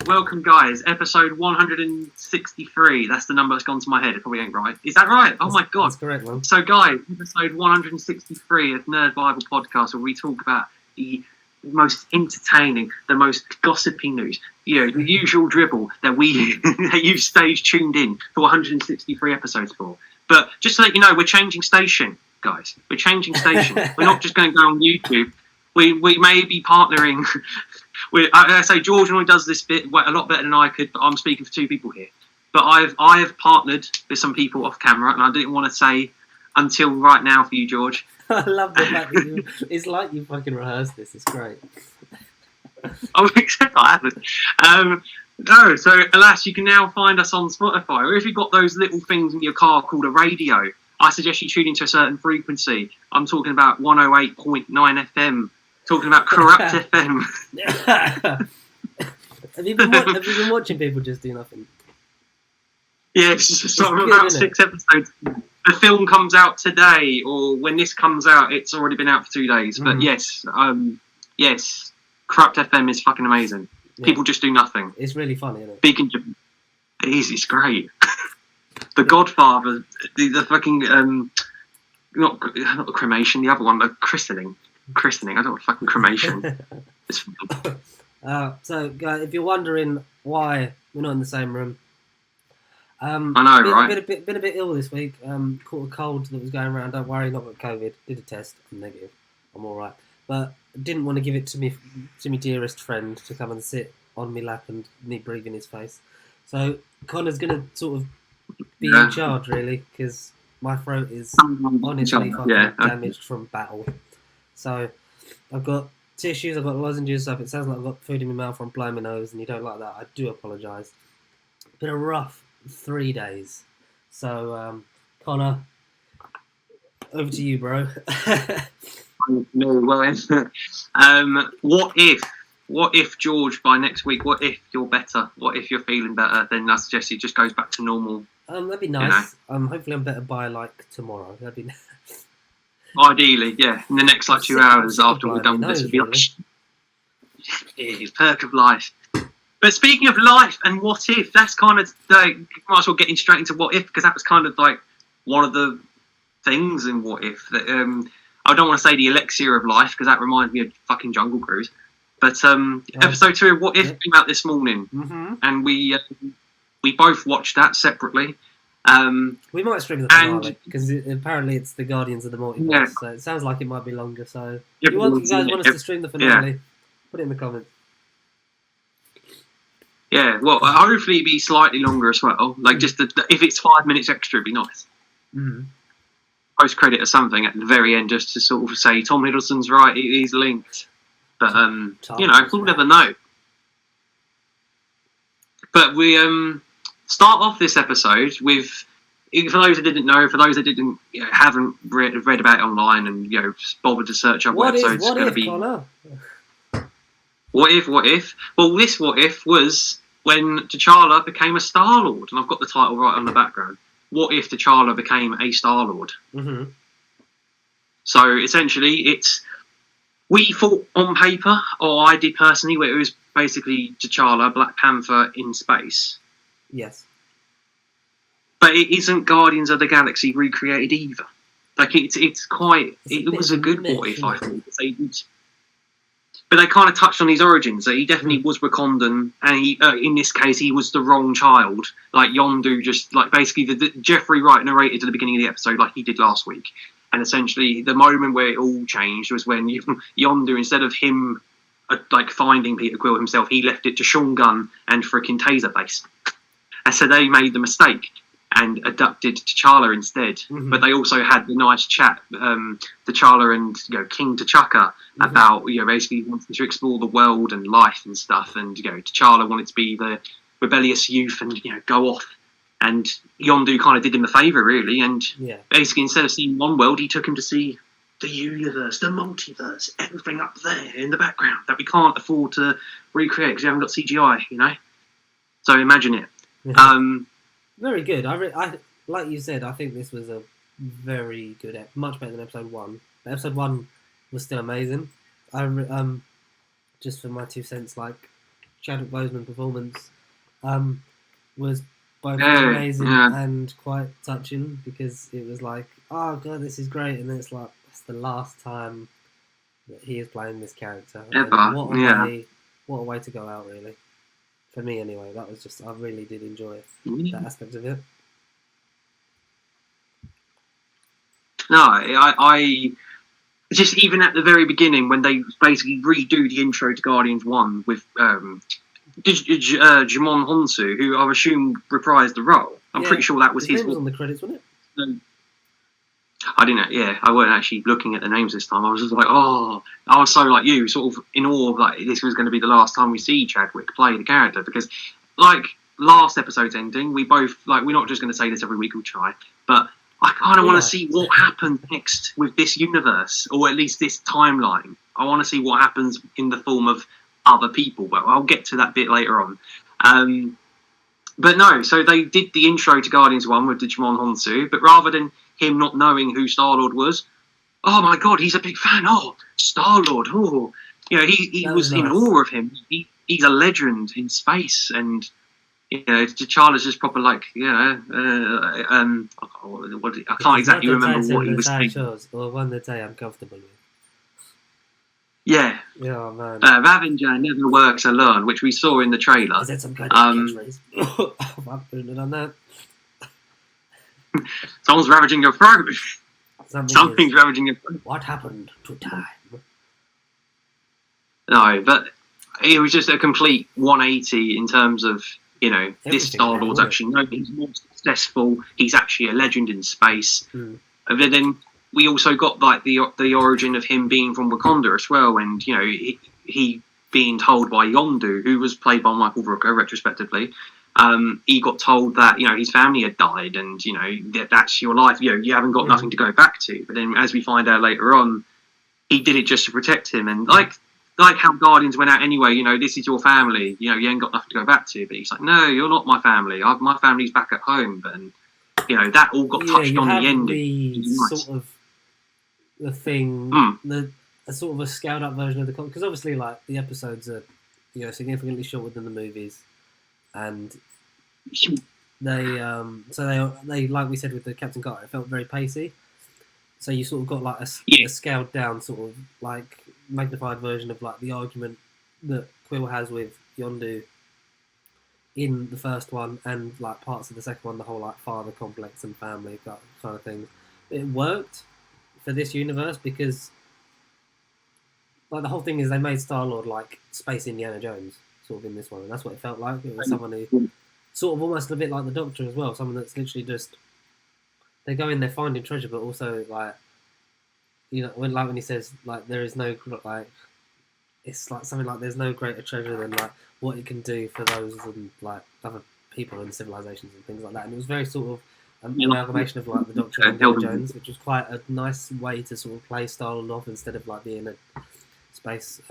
Welcome guys, episode 163. That's the number that's gone to my head. It probably ain't right. Is that right? Oh my god. That's correct, man. So guys, episode 163 of Nerd Bible Podcast, where we talk about the most entertaining, the most gossipy news, the usual dribble that you've stayed tuned in for 163 episodes for. But just to let you know, we're changing station, guys. We're changing station. We're not just going to go on YouTube. We may be partnering. I say George normally does this bit a lot better than I could, but I'm speaking for two people here. But I have partnered with some people off camera, and I didn't want to say until right now for you, George. I love the fact that it's like you fucking rehearsed this. It's great. Oh, except I haven't. No, so alas, you can now find us on Spotify. Or if you've got those little things in your car called a radio, I suggest you tune into a certain frequency. I'm talking about 108.9 FM. Talking about Corrupt FM. Have you been watching people just do nothing? Yeah, it's just sort of about 6 episodes. The film comes out today, or when this comes out, it's already been out for 2 days. But yes, Corrupt FM is fucking amazing. Yeah. People just do nothing. It's really funny, isn't it? Speaking of, it's great. The Godfather, the fucking not the cremation, the other one, the christening. I don't want fucking cremation. So, if you're wondering why we're not in the same room, I know, right? Been a bit ill this week. Caught a cold that was going around. Don't worry, not got COVID. Did a test. I'm negative. I'm all right. But didn't want to give it to me dearest friend to come and sit on my lap and me breathe in his face. So Connor's gonna sort of be in charge, really, because my throat is honestly fucking damaged from battle. So I've got tissues, I've got lozenges, so if it sounds like I've got food in my mouth or I'm blowing my nose and you don't like that, I do apologise. Been a rough 3 days. So, Connor, over to you, bro. No, well, what if, George, by next week, what if you're better? What if you're feeling better? Then I suggest it just goes back to normal. That'd be nice. Hopefully I'm better by, tomorrow. That'd be nice. Ideally, yeah. In the next 2 hours after we're done with this, will be it's perk of life. But speaking of life and what if, that's kind of might as well getting straight into what if, because that was kind of one of the things in what if that I don't want to say the elixir of life because that reminds me of fucking Jungle Cruise. But episode 2 of What If came out this morning, and we both watched that separately. We might stream the finale because apparently it's the Guardians of the Multiverse, so it sounds like it might be longer. So if you guys want us to stream the finale, put it in the comments. Yeah, well, hopefully it'll be slightly longer as well. Just if it's 5 minutes extra, it'd be nice. Post credit or something at the very end, just to sort of say Tom Hiddleston's right, he's linked. But we'll never know. But we start off this episode with, for those that didn't know, for those that haven't read about it online and bothered to search up what episodes, it's going to be. Connor? What if? Well, this what if was when T'Challa became a Star-Lord, and I've got the title right on the background. What if T'Challa became a Star-Lord? So essentially, we thought on paper, or I did personally, where it was basically T'Challa, Black Panther in space. Yes. But it isn't Guardians of the Galaxy recreated either. It was a good what if, I think. But they kind of touched on his origins. That he definitely was Wakandan, and he, in this case, he was the wrong child. Yondu just, basically, the Jeffrey Wright narrated at the beginning of the episode, like he did last week. And essentially, the moment where it all changed was when Yondu, instead of him, finding Peter Quill himself, he left it to Sean Gunn and frickin' Taserface. And so they made the mistake and abducted T'Challa instead. But they also had the nice chat, T'Challa and King T'Chaka, about basically wanting to explore the world and life and stuff. And T'Challa wanted to be the rebellious youth and go off. And Yondu kind of did him a favour, really. And basically, instead of seeing one world, he took him to see the universe, the multiverse, everything up there in the background that we can't afford to recreate because we haven't got CGI, So imagine it. Very good. I like you said, I think this was a very good, much better than episode 1. But episode 1 was still amazing. Just for my 2 cents, Chadwick Boseman performance was both amazing and quite touching, because it was like, oh god, this is great, and then it's like, it's the last time that he is playing this character. What a way to go out, really. For me, anyway. That was just, I really did enjoy that aspect of it. No, I just, even at the very beginning when they basically redo the intro to Guardians 1 with Jimon Honsu, who I assume reprised the role. I'm pretty sure that was his. Name was on the credits, wasn't it? I didn't. Yeah, I weren't actually looking at the names this time. I was just like, oh, I was so like you, sort of in awe of like this was going to be the last time we see Chadwick play the character, because like last episode's ending, we both like, we're not just going to say this every week, we'll try, but I kind of want to see what happens next with this universe, or at least this timeline. I want to see what happens in the form of other people, but I'll get to that bit later on. But no, so they did the intro to Guardians 1 with Digimon Honsu, but rather than him not knowing who Star-Lord was, oh my god, he's a big fan, oh, Star-Lord, oh. You know, he was nice. In awe of him. He's a legend in space, and you know, T'Challa's just proper like, you know, I can't exactly remember what he was saying. Or one that I'm comfortable with. Yeah. Yeah, man. Ravenger never works alone, which we saw in the trailer. Is that some kind of catchphrase? I've been on that. Someone's ravaging your throat. Something's ravaging your throat. What happened to time? No, but it was just a complete 180 in terms of, you know, everything. This Star-Lord's actually, no, he's more successful. He's actually a legend in space. And then we also got like the origin of him being from Wakanda as well, and you know, he being told by Yondu, who was played by Michael Rooker retrospectively. He got told that, you know, his family had died, and you know, that's your life. You know, you haven't got nothing to go back to. But then, as we find out later on, he did it just to protect him, and like how Guardians went out anyway. You know, this is your family. You know, you ain't got nothing to go back to. But he's like, no, you're not my family. My family's back at home. But you know, that all got touched on the ending. Sort of the thing, a sort of a scaled up version of the comic, because obviously, like, the episodes are, you know, significantly shorter than the movies. And they like we said with the Captain Carter, it felt very pacey. So you sort of got like a scaled down sort of like magnified version of like the argument that Quill has with Yondu in the first one, and like parts of the second one, the whole like father complex and family kind of thing. It worked for this universe because like the whole thing is they made Star-Lord like Space Indiana Jones sort of in this one, and that's what it felt like. It was someone who sort of almost a bit like the Doctor as well, someone that's literally just, they go in there finding treasure, but also like, you know, when he says like there is no like, it's like something like there's no greater treasure than like what it can do for those and like other people and civilizations and things like that. And it was very sort of an amalgamation of like the Doctor and Indiana Jones, which was quite a nice way to sort of play Star-Lord off instead of like being a space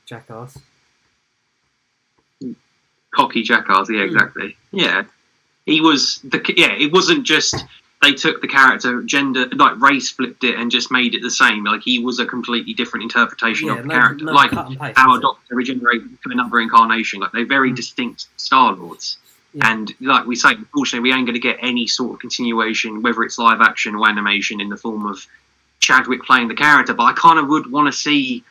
jackass. Cocky jackass, yeah, exactly. Yeah, he was it wasn't just they took the character gender, like race, flipped it and just made it the same. Like he was a completely different interpretation of the character, like how a Doctor regenerated to another incarnation. Like they're very distinct Star-Lords, and like we say, unfortunately, we ain't going to get any sort of continuation, whether it's live action or animation, in the form of Chadwick playing the character. But I kind of would want to see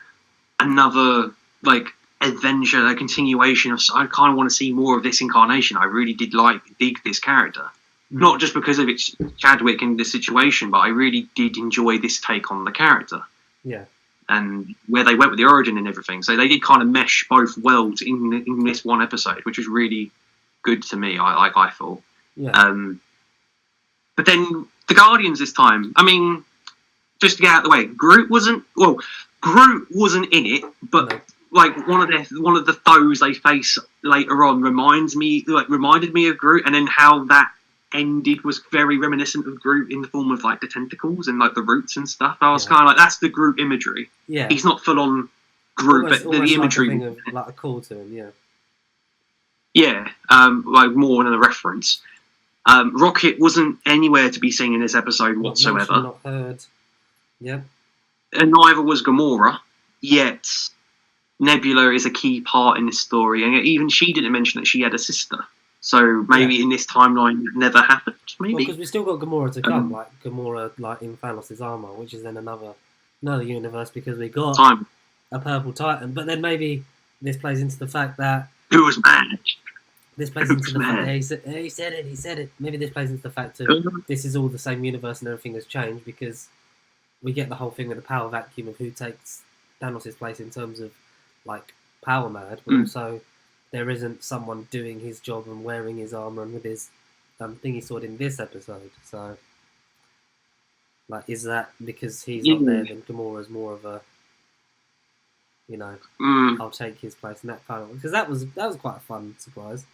another like adventure, a continuation of. I kind of want to see more of this incarnation. I really dig this character, not just because of it's Chadwick in this situation, but I really did enjoy this take on the character. Yeah, and where they went with the origin and everything. So they did kind of mesh both worlds in this one episode, which was really good to me. I thought. Yeah. But then the Guardians this time. I mean, just to get out of the way, Groot wasn't in it, but. No. Like one of the foes they face later on reminded me of Groot, and then how that ended was very reminiscent of Groot in the form of like the tentacles and like the roots and stuff. I was kind of like, that's the Groot imagery. Yeah, he's not full on Groot, but the imagery, like a thing of, like a call to him. Yeah, yeah, like more than a reference. Rocket wasn't anywhere to be seen in this episode whatsoever. Not heard. Yep, and neither was Gamora. Yet Nebula is a key part in this story, and even she didn't mention that she had a sister. So maybe in this timeline, it never happened. Maybe because we still got Gamora to come, like Gamora, like in Thanos' armor, which is then another universe because we got a purple Titan. But then maybe this plays into the fact that who was mad. This plays into the fact that he said it. Maybe this plays into the fact that this is all the same universe and everything has changed because we get the whole thing with the power vacuum of who takes Thanos' place in terms of like power mad, but also there isn't someone doing his job and wearing his armor and with his thingy sword in this episode. So, like, is that because he's not there? Then Gamora's more of a, I'll take his place in that kind of, because that was quite a fun surprise.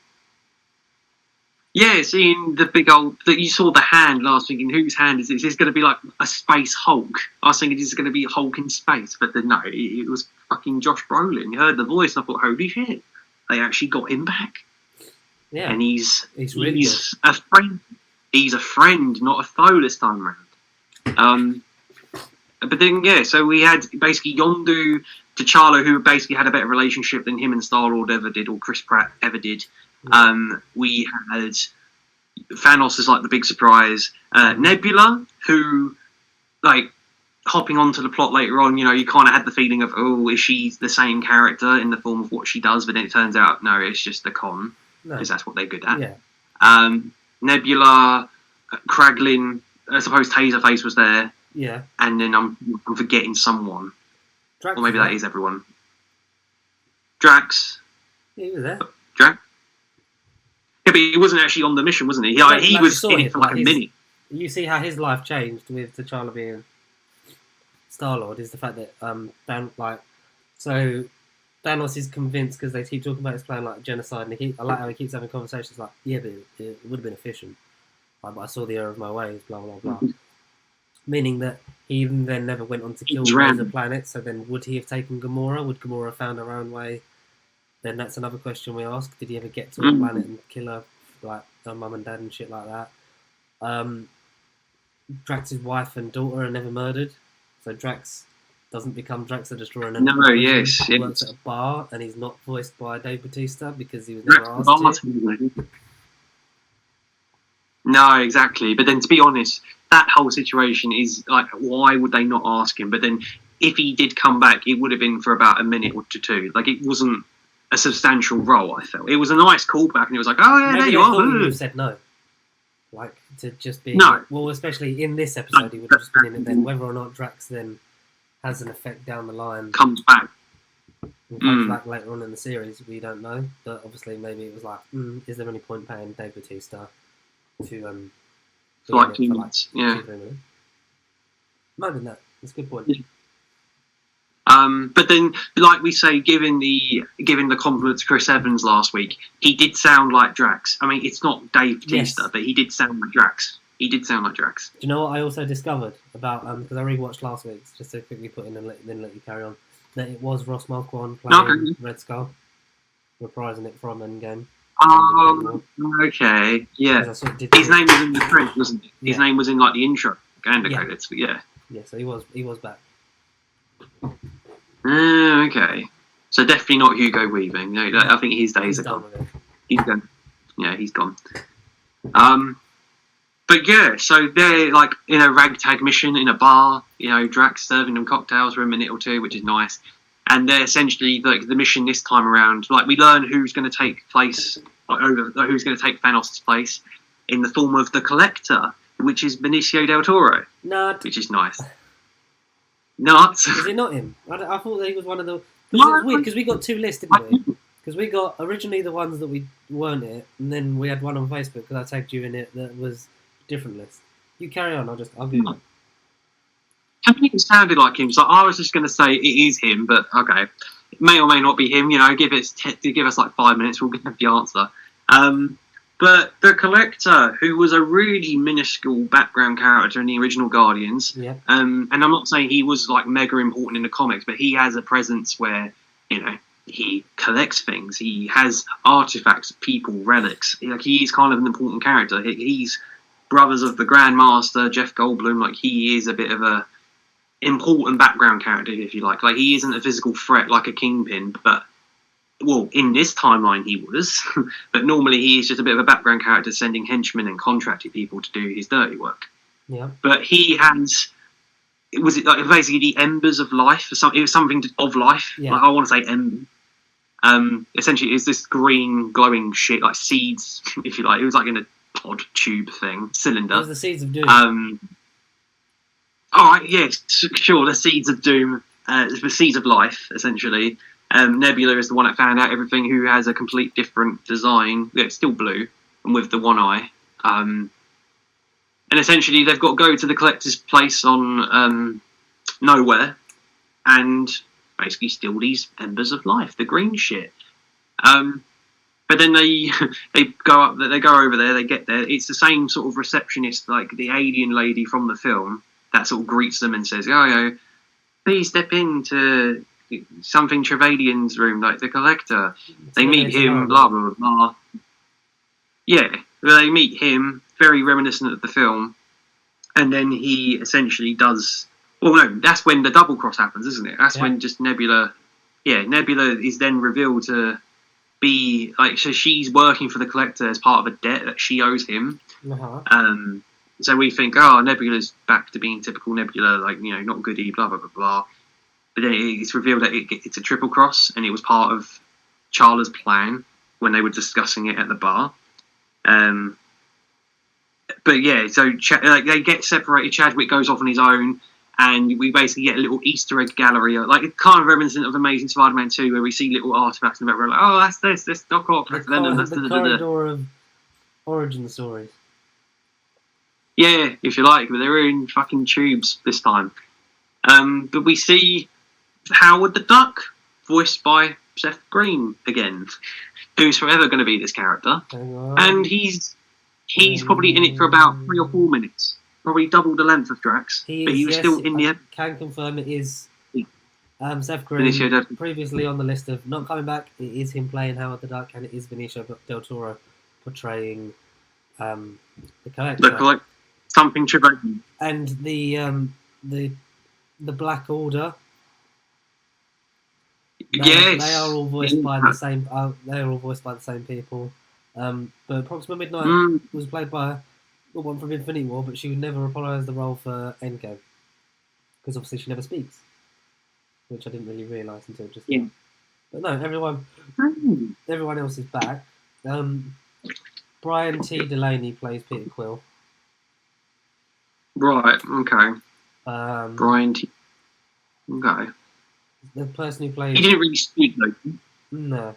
Yeah, seeing the big old that you saw the hand last week. In whose hand is this? Is this going to be like a space Hulk? I was thinking this is going to be Hulk in space, but then no, it was fucking Josh Brolin. You heard the voice, and I thought, holy shit, they actually got him back. Yeah, and he's really a friend. He's a friend, not a foe this time around. But then so we had basically Yondu, T'Challa, who basically had a better relationship than him and Star-Lord ever did, or Chris Pratt ever did. We had Thanos as like the big surprise. Nebula, who like hopping onto the plot later on, you kind of had the feeling of, oh, is she the same character in the form of what she does? But then it turns out, no, it's just the con, because that's what they're good at. Yeah. Nebula, Kraglin, I suppose Taserface was there. Yeah. And then I'm forgetting someone. Drax, or maybe that is everyone. Drax. Yeah, he was there. Drax. Yeah, but he wasn't actually on the mission, wasn't he? He was in it for like a minute. You see how his life changed with T'Challa being Star-Lord is the fact that Thanos is convinced because they keep talking about his plan like genocide, and I like how he keeps having conversations like, yeah, but it would have been efficient. Like, but I saw the error of my ways, blah blah blah. Meaning that he then never went on to kill the planet. So then, would he have taken Gamora? Would Gamora have found her own way? Then that's another question we ask. Did he ever get to a planet and kill her, like her mum and dad and shit like that? Drax's wife and daughter are never murdered, so Drax doesn't become Drax the Destroyer. And he works at a bar, and he's not voiced by Dave Bautista because he was never asked to. No, exactly. But then, to be honest, that whole situation is like, why would they not ask him? But then, if he did come back, it would have been for about a minute or two. Like, it wasn't a substantial role, I felt. It was a nice callback, and it was like, oh, yeah, there you are. He would have said no. Like, to just be... No. Well, especially in this episode, he would have just been in it then. Whether or not Drax then has an effect down the line... Comes back later on in the series, we don't know. But obviously, maybe it was like, is there any point paying Dave Bautista to... for like 2 minutes, yeah. More than that. That's a good point. Yeah. But then, like we say, given the compliment to Chris Evans last week, he did sound like Drax. I mean, it's not Dave Bautista, but he did sound like Drax. Do you know what I also discovered about, because I rewatched last week's, just to quickly put in and then let you carry on, that it was Ross Marquand playing Red Skull, reprising it from Endgame. Oh, okay, yeah. His name was in the print, wasn't it? His name was in like the intro and the credits, but yeah. Yeah, so he was back. Okay, so definitely not Hugo Weaving. No, I think his days are gone. He's gone. Yeah, he's gone. But yeah, so they're like in a ragtag mission in a bar. Drax serving them cocktails for a minute or two, which is nice. And they're essentially like the mission this time around. Like we learn who's going to take place, who's going to take Thanos' place in the form of the Collector, which is Benicio del Toro. Nut. Which is nice. Nuts. Is it not him? I thought that he was one of the... It was weird, because we got two lists, didn't we? Because we got originally the ones that we weren't it, and then we had one on Facebook, because I tagged you in it, that was a different list. You carry on, I'll Google it. I think it sounded like him, so I was just going to say it is him, but okay. It may or may not be him, give us like 5 minutes, we'll get the answer. But the Collector, who was a really minuscule background character in the original Guardians, and I'm not saying he was like mega important in the comics, but he has a presence where, he collects things, he has artifacts, people, relics. Like he's kind of an important character. He's brothers of the Grand Master, Jeff Goldblum. Like he is a bit of a important background character, if you like. Like, he isn't a physical threat like a Kingpin, but, well, in this timeline he was, but normally he is just a bit of a background character sending henchmen and contracted people to do his dirty work. Yeah. But he has, was it like basically the embers of life? It was something of life. Yeah. Like, I want to say ember. Essentially, it's this green glowing shit, like seeds, if you like. It was like in a pod tube thing, cylinder. It was the Seeds of Doom. All right, yeah, sure. The Seeds of Doom, the Seeds of Life, essentially. Nebula is the one that found out everything, who has a complete different design. Yeah, it's still blue and with the one eye. And essentially, they've got to go to the Collector's place on nowhere and basically steal these embers of life, the green shit. But then they go over there, they get there. It's the same sort of receptionist, like the alien lady from the film, that sort of greets them and says, "Oh, please step into something Trevelyan's room, like the Collector." They meet him, blah, blah, blah. Yeah, they meet him, very reminiscent of the film. And then he essentially does... Well, no, that's when the double cross happens, isn't it? That's when just Nebula... Yeah, Nebula is then revealed to be... like, so she's working for the Collector as part of a debt that she owes him. Uh-huh. So we think, oh, Nebula's back to being typical Nebula, like, not goody, blah, blah, blah, blah. But then it's revealed that it's a triple cross, and it was part of Charla's plan when they were discussing it at the bar. But yeah, so they get separated. Chadwick goes off on his own, and we basically get a little Easter egg gallery, like kind of reminiscent of Amazing Spider-Man 2, where we see little artifacts in the background, like, oh, that's this Doc Ock, that's Venom, that's the corridor of origin stories. Yeah, if you like, but they're in fucking tubes this time. But we see Howard the Duck, voiced by Seth Green again, who's forever going to be this character. And he's probably in it for about 3 or 4 minutes. Probably double the length of Drax. But he was still in the... I can confirm it is Seth Green, previously on the list of not coming back. It is him playing Howard the Duck, and it is Benicio del Toro portraying the Collector. Something Trevelyan. And the Black Order. They are all voiced by the same. They are all voiced by the same people. But Proxima Midnight was played by the one from Infinity War, but she would never reprise the role for Endgame because obviously she never speaks, which I didn't really realise until just now. But no, everyone else is back. Brian T. Delaney plays Peter Quill. Right. Okay. Brian T. Okay. The person who plays... He didn't really speak, though. No.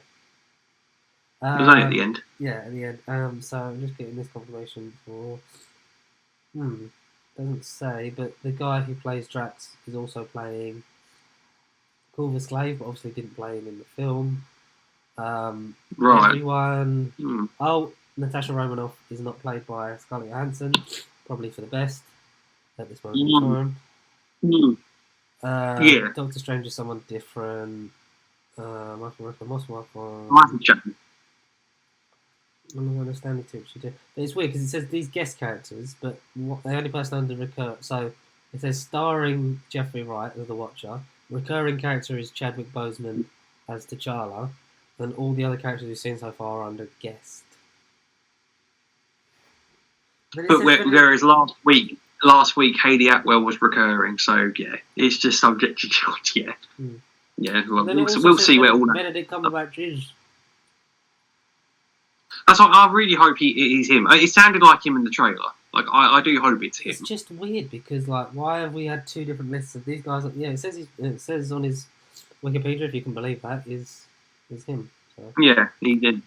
It was only at the end. Yeah, at the end. So I'm just getting this confirmation for... doesn't say, but the guy who plays Drax is also playing Culver Slave, but obviously didn't play him in the film. Right. Everyone... Oh, Natasha Romanoff is not played by Scarlett Johansson, probably for the best at this moment in time. Doctor Strange is someone different. Michael Rooker, Michael Chapman. I'm not understanding too much. But it's weird because it says these guest characters, but the only person under recur. So it says starring Jeffrey Wright as the Watcher. Recurring character is Chadwick Boseman as T'Challa, and all the other characters we've seen so far are under guest. But whereas last week Hayley Atwell was recurring, so yeah, it's just subject to choice. Yeah, yeah. Well, we'll see where all that. Benedict Cumberbatch is. That's what I really hope he's him. It sounded like him in the trailer. Like I do hope it's him. It's just weird because why have we had 2 different lists of these guys? Yeah, it says on his Wikipedia, if you can believe that, is him. So. Yeah, he did.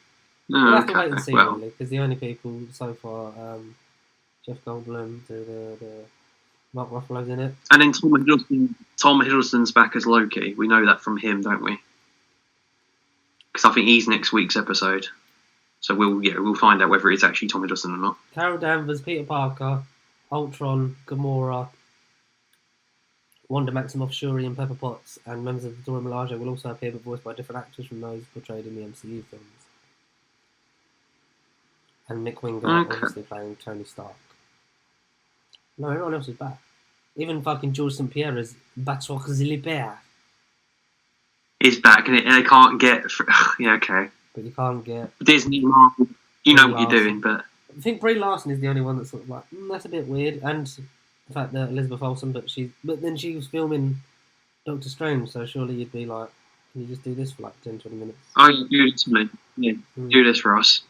We'll have to wait and see, really, because the only people so far, Jeff Goldblum, the Mark Ruffalo's in it, and then Tom Hiddleston's back as Loki. We know that from him, don't we? Because I think he's next week's episode. So we'll find out whether it's actually Tom Hiddleston or not. Carol Danvers, Peter Parker, Ultron, Gamora, Wanda Maximoff, Shuri, and Pepper Potts, and members of the Dora Milaje will also appear, but voiced by different actors from those portrayed in the MCU films. And Mick Wingate obviously playing Tony Stark. No, everyone else is back. Even fucking George St. Pierre is Batroc Zilibert. Is back, and they can't get. Yeah, okay. But you can't get Disney, Marvel, you know Brie what you're doing, but I think Brie Larson is the only one that's sort of like, that's a bit weird. And the fact that Elizabeth Olsen, but then she was filming Doctor Strange, so surely you'd be like, can you just do this for like 10, 20 minutes? oh, you do this to me. Yeah, do this for us.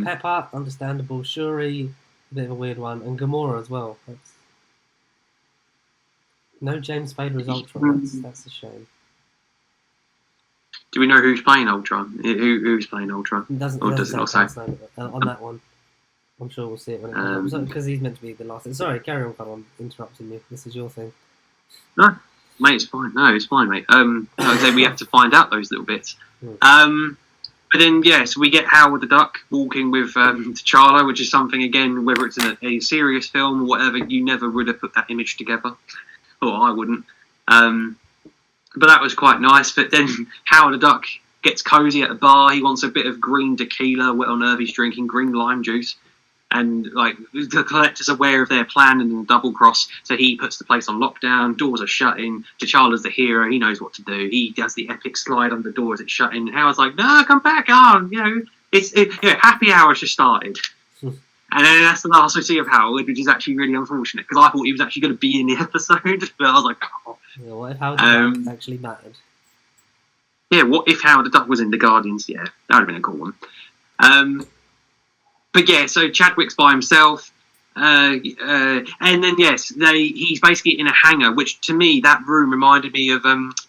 Pepper, understandable. Shuri, a bit of a weird one. And Gamora as well. No James Spader as Ultron. That's a shame. Do we know who's playing Ultron? Who's playing Ultron? It doesn't not say on that one. I'm sure we'll see it when it comes up, because he's meant to be the last thing. Sorry, carry on, come on, interrupting you. This is your thing. No, mate, it's fine. No, it's fine, mate. Like I say, we have to find out those little bits. But then, so we get Howard the Duck walking with T'Challa, which is something, again, whether it's in a serious film or whatever, you never would have put that image together. Or I wouldn't. But that was quite nice. But then Howard the Duck gets cozy at the bar. He wants a bit of green tequila. What on earth he's drinking? Green lime juice. And like the Collector's aware of their plan and the double cross, so he puts the place on lockdown. Doors are shutting. T'Challa's the hero. He knows what to do. He does the epic slide on the door as it's shutting. Howard's like, "No, come back on. Happy hour's just started." And then that's the last we see of Howard, which is actually really unfortunate because I thought he was actually going to be in the episode, but I was like, "Oh." Yeah, what if Howard the Duck actually mattered? Yeah, what if Howard the Duck was in the Guardians? Yeah, that would have been a cool one. But yeah, so Chadwick's by himself, and then he's basically in a hangar, which to me that room reminded me of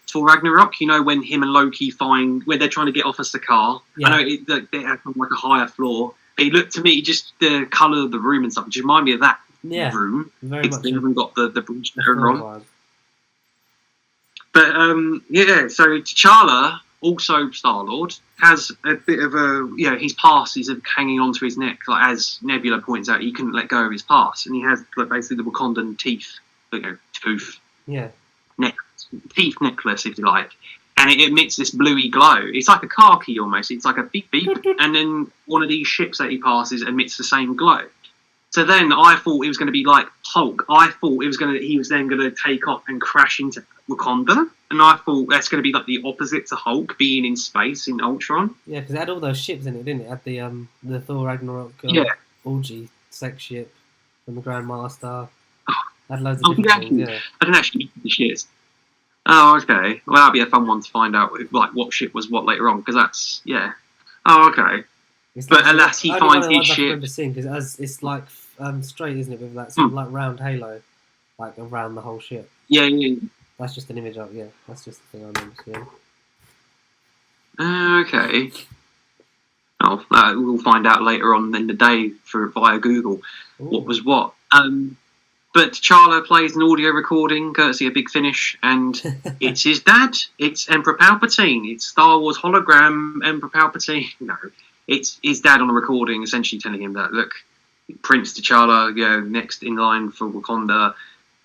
Thor Ragnarok. You know, when him and Loki where they're trying to get off a Sakaar. Yeah. I know they have like a higher floor. It looked to me just the colour of the room and stuff, which reminded me of that room. Very much. They haven't got the bridge there on. But so T'Challa, also Star-Lord, has a bit of his past is hanging onto his neck. Like, as Nebula points out, he couldn't let go of his past. And he has basically the Wakandan teeth, tooth. Yeah. Teeth necklace, if you like. And it emits this bluey glow. It's like a car key almost. It's like a beep beep. And then one of these ships that he passes emits the same glow. So then I thought it was going to be like Hulk. I thought he was then going to take off and crash into Wakanda. And I thought that's going to be like the opposite to Hulk being in space in Ultron. Yeah, because it had all those ships in it, didn't it? It had the Thor Ragnarok orgy sex ship from the Grandmaster. Had loads of different things, yeah. I didn't actually eat the ships. Oh, okay. Well, that'll be a fun one to find out, like what ship was what later on, because that's Oh, okay. But unless he finds his ship, because it's like straight, isn't it, with that sort of like round halo, like around the whole ship. Yeah. That's just an image of that's just the thing I remember seeing. Okay. Oh, we'll find out later on in the day via Google what was what. But T'Challa plays an audio recording, courtesy of Big Finish, and it's his dad. It's Emperor Palpatine. It's Star Wars hologram Emperor Palpatine. No, it's his dad on a recording, essentially telling him that, look, Prince T'Challa, next in line for Wakanda.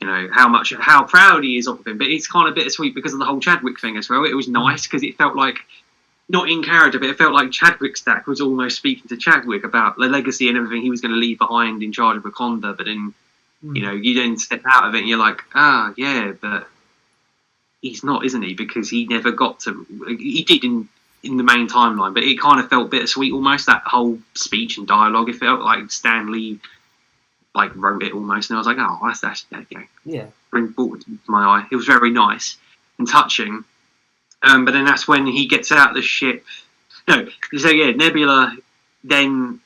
How proud he is of him. But it's kind of bittersweet because of the whole Chadwick thing as well. It was nice because it felt like, not in character, but it felt like Chadwick's dad was almost speaking to Chadwick about the legacy and everything he was going to leave behind in charge of Wakanda. But then, you then step out of it and you're like, but he's not, isn't he? Because he never got to. He did in the main timeline, but it kind of felt bittersweet almost, that whole speech and dialogue. It felt like Stan Lee wrote it almost, and I was like, oh, that's bring forward to my eye. It was very nice and touching. But then that's when he gets out of the ship. No, so Nebula then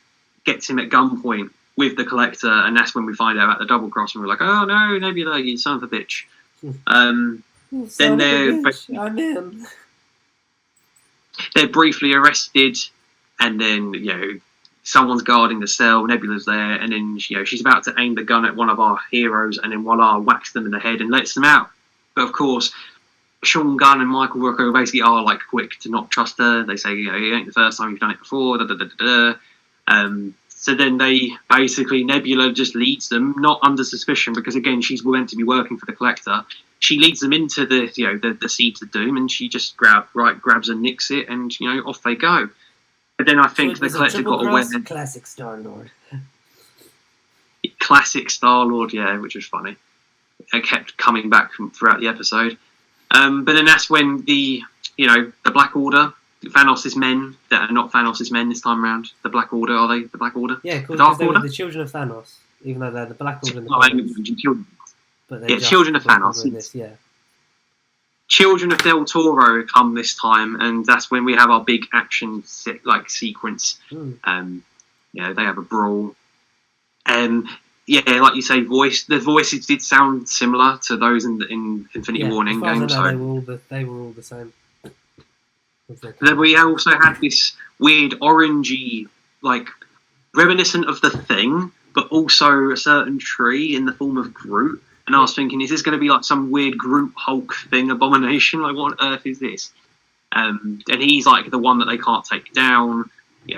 gets him at gunpoint with the Collector, and that's when we find out about the double cross, and we're like, oh no, Nebula, you son of a bitch. They're briefly arrested, and then someone's guarding the cell. Nebula's there, and then she's about to aim the gun at one of our heroes, and then voila, whacks them in the head and lets them out. But of course, Sean Gunn and Michael Rooker basically are quick to not trust her. They say, it ain't the first time you've done it before. So then Nebula just leads them, not under suspicion, because again, she's meant to be working for the Collector. She leads them into the seeds of doom, and she just grabs and nicks it, and off they go. But then I think the Collector got away. Classic Star-Lord. Classic Star-Lord, which was funny. kept coming back throughout the episode. But then that's when the Black Order, Thanos' men that are not Thanos' men this time around. The Black Order, are they the Black Order? Yeah, because Dark they were Order? the children of Thanos, even though they're the Black Order in the No, comics. children. But Yeah, children of Thanos. In this, yeah. Children of Del Toro come this time, and that's when we have our big action sequence. They have a brawl. Yeah, like you say, the voices did sound similar to those in Infinity War and Endgame. So they were all the same. Then we also had this weird orangey, reminiscent of the Thing, but also a certain tree in the form of Groot. And I was thinking, is this going to be like some weird Groot Hulk thing abomination? Like, what on earth is this? And he's like the one that they can't take down.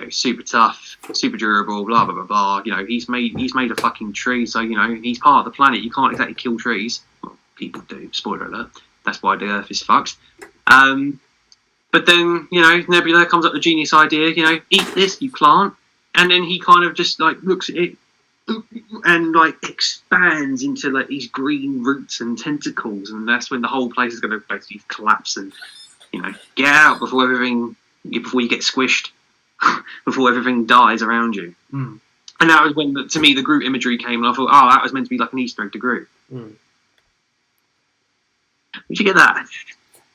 Super tough, super durable, blah blah blah blah. He's made a fucking tree, so he's part of the planet. You can't exactly kill trees. Well, people do. Spoiler alert. That's why the Earth is fucked. But then Nebula comes up with the genius idea. Eat this, you plant, and then he kind of just looks at it and expands into these green roots and tentacles, and that's when the whole place is going to basically collapse and get out before you get squished. Before everything dies around you. And that was when, to me, the Groot imagery came, and I thought, that was meant to be like an Easter egg to Groot. Did you get that?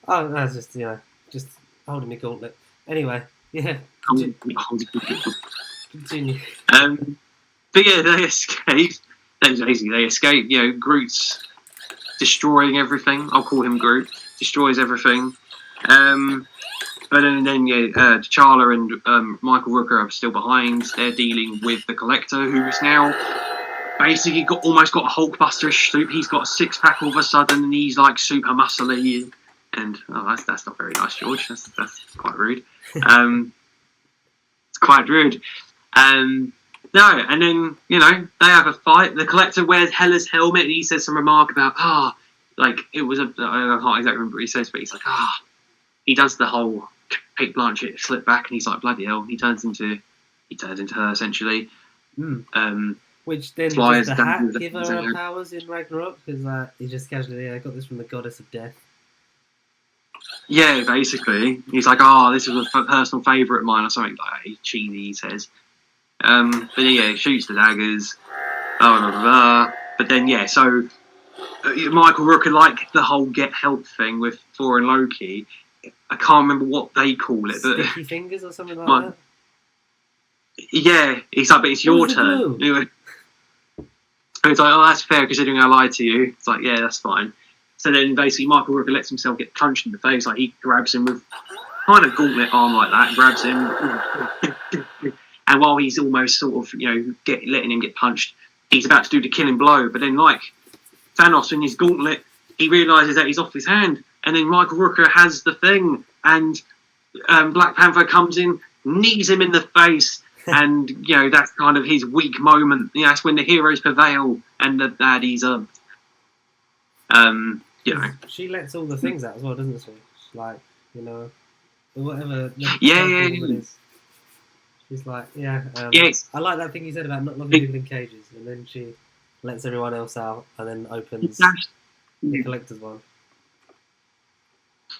Oh, that's just holding me gauntlet. Anyway, yeah. Continue. But yeah, they escape. They escape. Groot's destroying everything. I'll call him Groot. Destroys everything. But then T'Challa and Michael Rooker are still behind. They're dealing with the Collector, who's now basically almost got a Hulkbuster-ish suit. He's got a six-pack all of a sudden, and he's super muscly. And that's not very nice, George. That's quite rude. It's quite rude. No, and then they have a fight. The Collector wears Hela's helmet, and he says some remark about it was I can't exactly remember what he says, but he's like he does the whole Kate Blanchett slip back, and he's like, bloody hell, he turns into her essentially. Which then does the hat give her powers in Ragnarok? Because he just casually, I got this from the goddess of death. Yeah, basically, he's like, this is a personal favourite of mine, or something like that. Cheesy, he says. But yeah, he shoots the daggers. Blah blah blah. Blah. But then so Michael Rooker, like the whole get help thing with Thor and Loki. I can't remember what they call it, but sticky fingers or something like that. Yeah, he's like, but it's your turn. It's like, that's fair considering I lied to you. It's like, yeah, that's fine. So then basically Michael Rooker lets himself get punched in the face. Like he grabs him with kind of gauntlet arm like that, grabs him, and while he's almost sort of letting him get punched, he's about to do the killing blow. But then Thanos in his gauntlet, he realises that he's off his hand. And then Michael Rooker has the thing, and Black Panther comes in, knees him in the face, and that's kind of his weak moment. That's when the heroes prevail, and the baddies are. She lets all the things out as well, doesn't she? Whatever. Yeah. She's like, yes. I like that thing you said about not loving people in cages, and then she lets everyone else out, and then opens the Collector's one.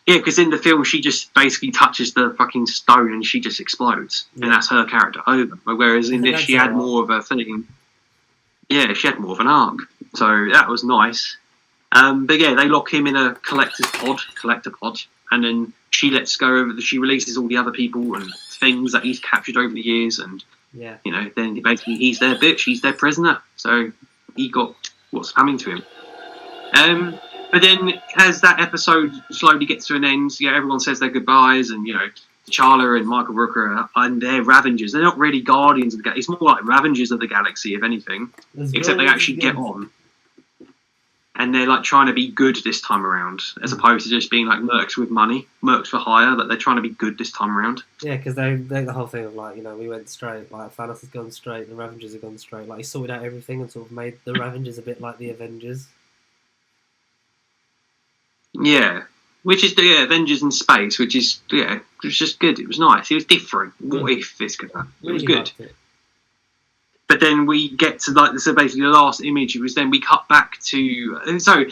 Yeah, because in the film she just basically touches the fucking stone and she just explodes, and that's her character over. Whereas in this she had more of a thing. Yeah, she had more of an arc, so that was nice. But yeah, they lock him in a collector pod, and then she lets go over. She releases all the other people and things that he's captured over the years, and then basically he's their bitch, he's their prisoner. So he got what's coming to him. But then, as that episode slowly gets to an end, everyone says their goodbyes, and T'Challa and Michael Rooker and they're Ravengers. They're not really Guardians of the Galaxy. It's more like Ravengers of the Galaxy, if anything. Except they actually get on, and they're trying to be good this time around, as opposed to just being mercs with money, mercs for hire. But they're trying to be good this time around. Yeah, because they the whole thing of we went straight. Thanos has gone straight, the Ravengers have gone straight. He sorted out everything and sort of made the Ravengers a bit like the Avengers. Yeah, which is the Avengers in space, which is it was just good. It was nice. It was different. What if this could happen? It was good. But then we get to like so basically the last image was then we cut back to so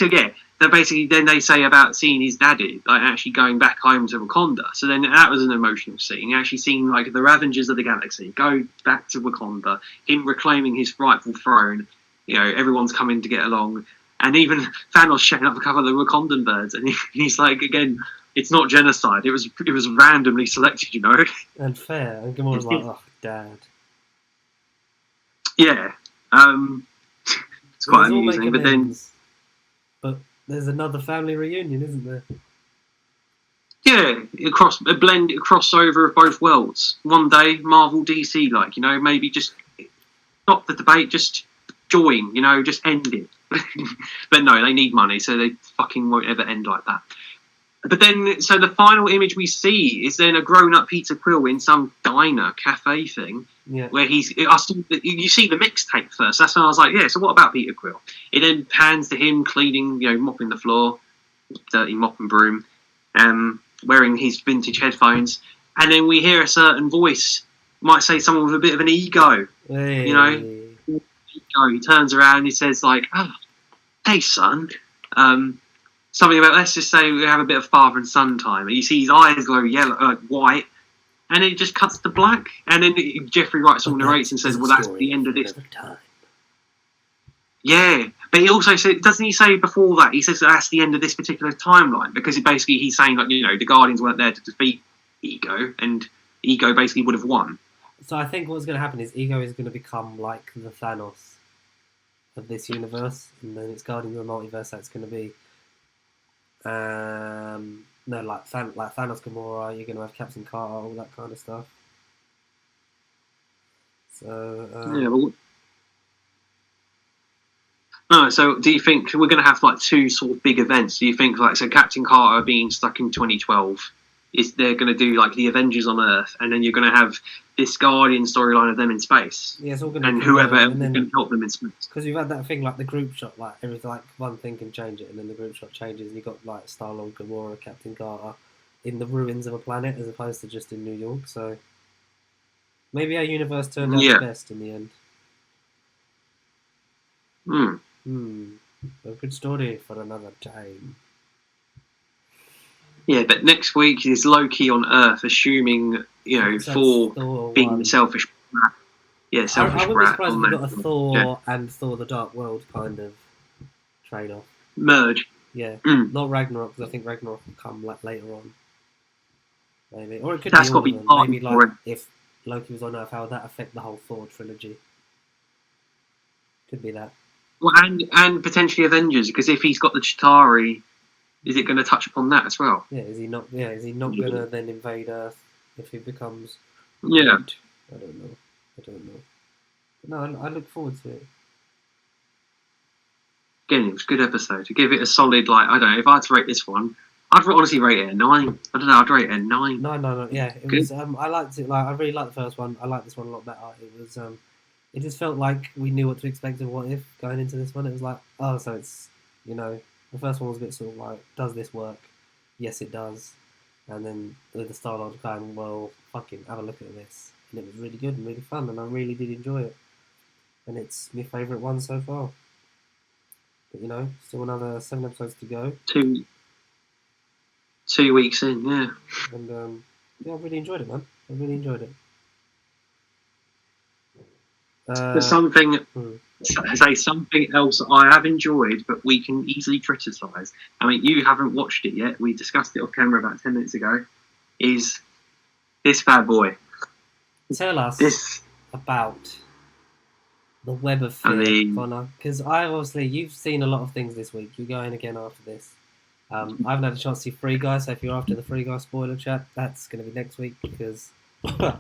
yeah. Basically, then they say about seeing his daddy, like actually going back home to Wakanda. So then that was an emotional scene. Actually seeing like the Ravengers of the Galaxy go back to Wakanda, him reclaiming his rightful throne. You know, everyone's coming to get along, and even Thanos showing up a couple of the Wakandan birds, and he's like, again, it's not genocide. It was randomly selected, you know. And fair. And Gamora's like, oh, Dad. Yeah, it's quite amusing. But then, but there's another family reunion, isn't there? Yeah, a crossover of both worlds. One day, Marvel, DC, like, you know, maybe just stop the debate, just join, you know, just end it. But no, they need money, so they fucking won't ever end like that. But then, so the final image we see is then a grown-up Peter Quill in some diner, cafe thing, where you see the mixtape first. That's when I was like, yeah, so what about Peter Quill? It then pans to him cleaning, you know, mopping the floor, dirty mop and broom, wearing his vintage headphones, and then we hear a certain voice, might say someone with a bit of an ego, you know? He turns around and he says, like, oh, hey, son, something about, let's just say we have a bit of father and son time. And you see his eyes glow yellow, white, and then it just cuts to black. And then Jeffrey Wright sort of narrates and says, well, that's the end of this. Yeah, but he also said, doesn't he say before that, he says that's the end of this particular timeline, because basically he's saying, like, you know, the Guardians weren't there to defeat Ego, and Ego basically would have won. So I think what's going to happen is Ego is going to become like the Thanos of this universe, and then it's Guardians of the Multiverse. That's going to be like Thanos, Gamora. You're going to have Captain Carter, all that kind of stuff. So so do you think we're going to have like two sort of big events? Do you think like so Captain Carter being stuck in 2012? Is they're going to do like the Avengers on Earth, and then you're going to have this Guardian storyline of them in space, yeah, it's all going to and whoever can help them in space. Because you've had that thing like the group shot, like everything, like one thing can change it, and then the group shot changes, and you've got like Star-Lord, Gamora, Captain Carter in the ruins of a planet as opposed to just in New York. So maybe our universe turned out the best in the end. A good story for another time. Yeah, but next week is Loki on Earth, assuming, you know, Thor being the selfish brat. Yeah, selfish I wouldn't be brat. surprised if we got a Thor and Thor the Dark World kind of trade-off. Merge. Yeah, not Ragnarok, because I think Ragnarok will come like later on. Maybe. Or it could be all of them. Maybe like if Loki was on Earth, how would that affect the whole Thor trilogy? Could be that. Well, and potentially Avengers, because if he's got the Chitauri, is it going to touch upon that as well? Yeah, is he not going to then invade Earth if he becomes? Yeah. I don't know. But no, I look forward to it. Again, it was a good episode. To give it a solid, like, I don't know, if I had to rate this one, I'd honestly rate it a 9. I don't know, I'd rate it a 9. No. Yeah, it was. I liked it. Like, I really liked the first one. I like this one a lot better. It was. It just felt like we knew what to expect of What If going into this one. It was like, oh, so it's, you know, the first one was a bit sort of like, does this work? Yes, it does. And then with the Star-Lord going, well, fucking have a look at this. And it was really good and really fun, and I really did enjoy it. And it's my favourite one so far. But, you know, still another 7 episodes to go. 2 weeks in, yeah. And, yeah, I really enjoyed it, man. I really enjoyed it. There's something else I have enjoyed, but we can easily criticise. I mean, you haven't watched it yet. We discussed it off camera about 10 minutes ago. Is this bad boy? Tell us about the Web of Fear, Conor. Because you've seen a lot of things this week. You're going again after this. I haven't had a chance to see Free Guy, so if you're after the Free Guy spoiler chat, that's going to be next week because I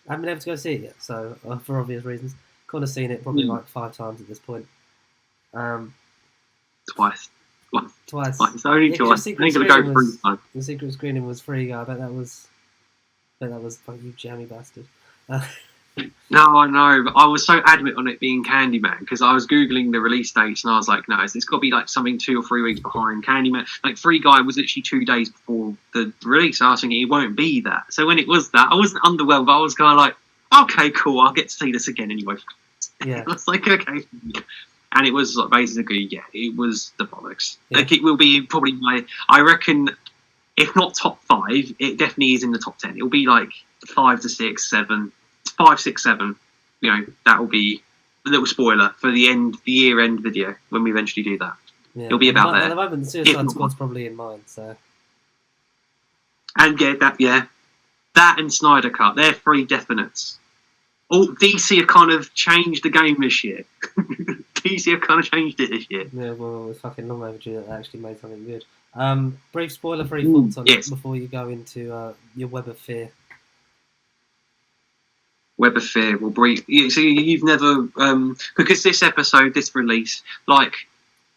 haven't been able to go see it yet, so for obvious reasons. Conor's seen it probably like 5 times at this point. Twice. It's only twice. I'm going to go 3 times. The secret screening was Free Guy. I bet that was like, you jammy bastard. No, I know, but I was so adamant on it being Candyman because I was Googling the release dates and I was like, no, it's got to be like something 2 or 3 weeks behind. Candyman, like Free Guy was literally 2 days before the release. So I was thinking it won't be that. So when it was that, I wasn't underwhelmed, but I was kind of like, okay, cool, I'll get to see this again anyway. Yeah. I was like, okay. And it was like, basically, yeah, it was the bollocks. Yeah. Like, it will be probably I reckon, if not top 5, it definitely is in the top 10. It'll be like 5 to 6, 7, 5, 6, 7. You know, that will be a little spoiler for the year-end video when we eventually do that. Yeah. It'll be about there. At the moment, the Suicide Squad's probably in mine, so. And that and Snyder Cut, they're 3 definites. All DC have kind of changed the game this year. DC have kind of changed it this year. Yeah, well, it's fucking long overdue that they actually made something good. Brief spoiler-free thoughts on it before you go into your Web of Fear. Web of Fear will brief. So you've never because this episode, this release, like,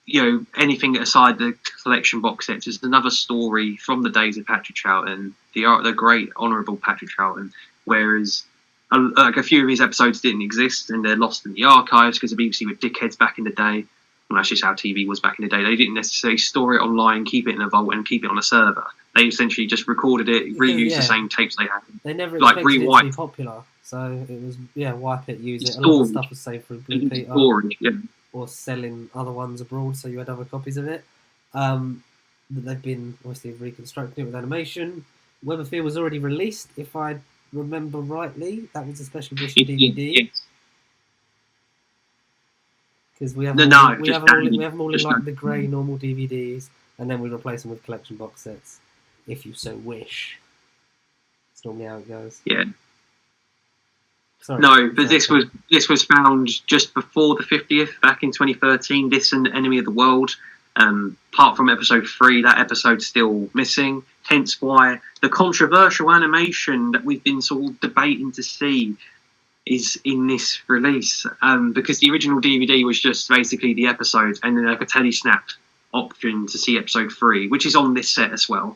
you know, anything aside the collection box sets, is another story from the days of Patrick Troughton, the great honourable Patrick Troughton. Whereas like a few of his episodes didn't exist and they're lost in the archives because the BBC were dickheads back in the day. Well, that's just how TV was back in the day. They didn't necessarily store it online, keep it in a vault, and keep it on a server. They essentially just recorded it, reused the same tapes they had. They never like expected it to be popular, so it was wipe it, use it. A lot of stuff was saved through Blue Peter or selling other ones abroad, so you had other copies of it. But they've been obviously reconstructing it with animation. Web of Fear was already released, if I remember rightly. That was a special edition DVD. Because we have them all in like the grey normal DVDs, and then we replace them with collection box sets, if you so wish. That's normally how it goes. Yeah. Sorry. No, but this was found just before the 50th, back in 2013. This and Enemy of the World. Apart from episode 3, that episode's still missing. Hence why the controversial animation that we've been sort of debating to see is in this release. Because the original DVD was just basically the episodes and then like a telesnap option to see episode 3, which is on this set as well.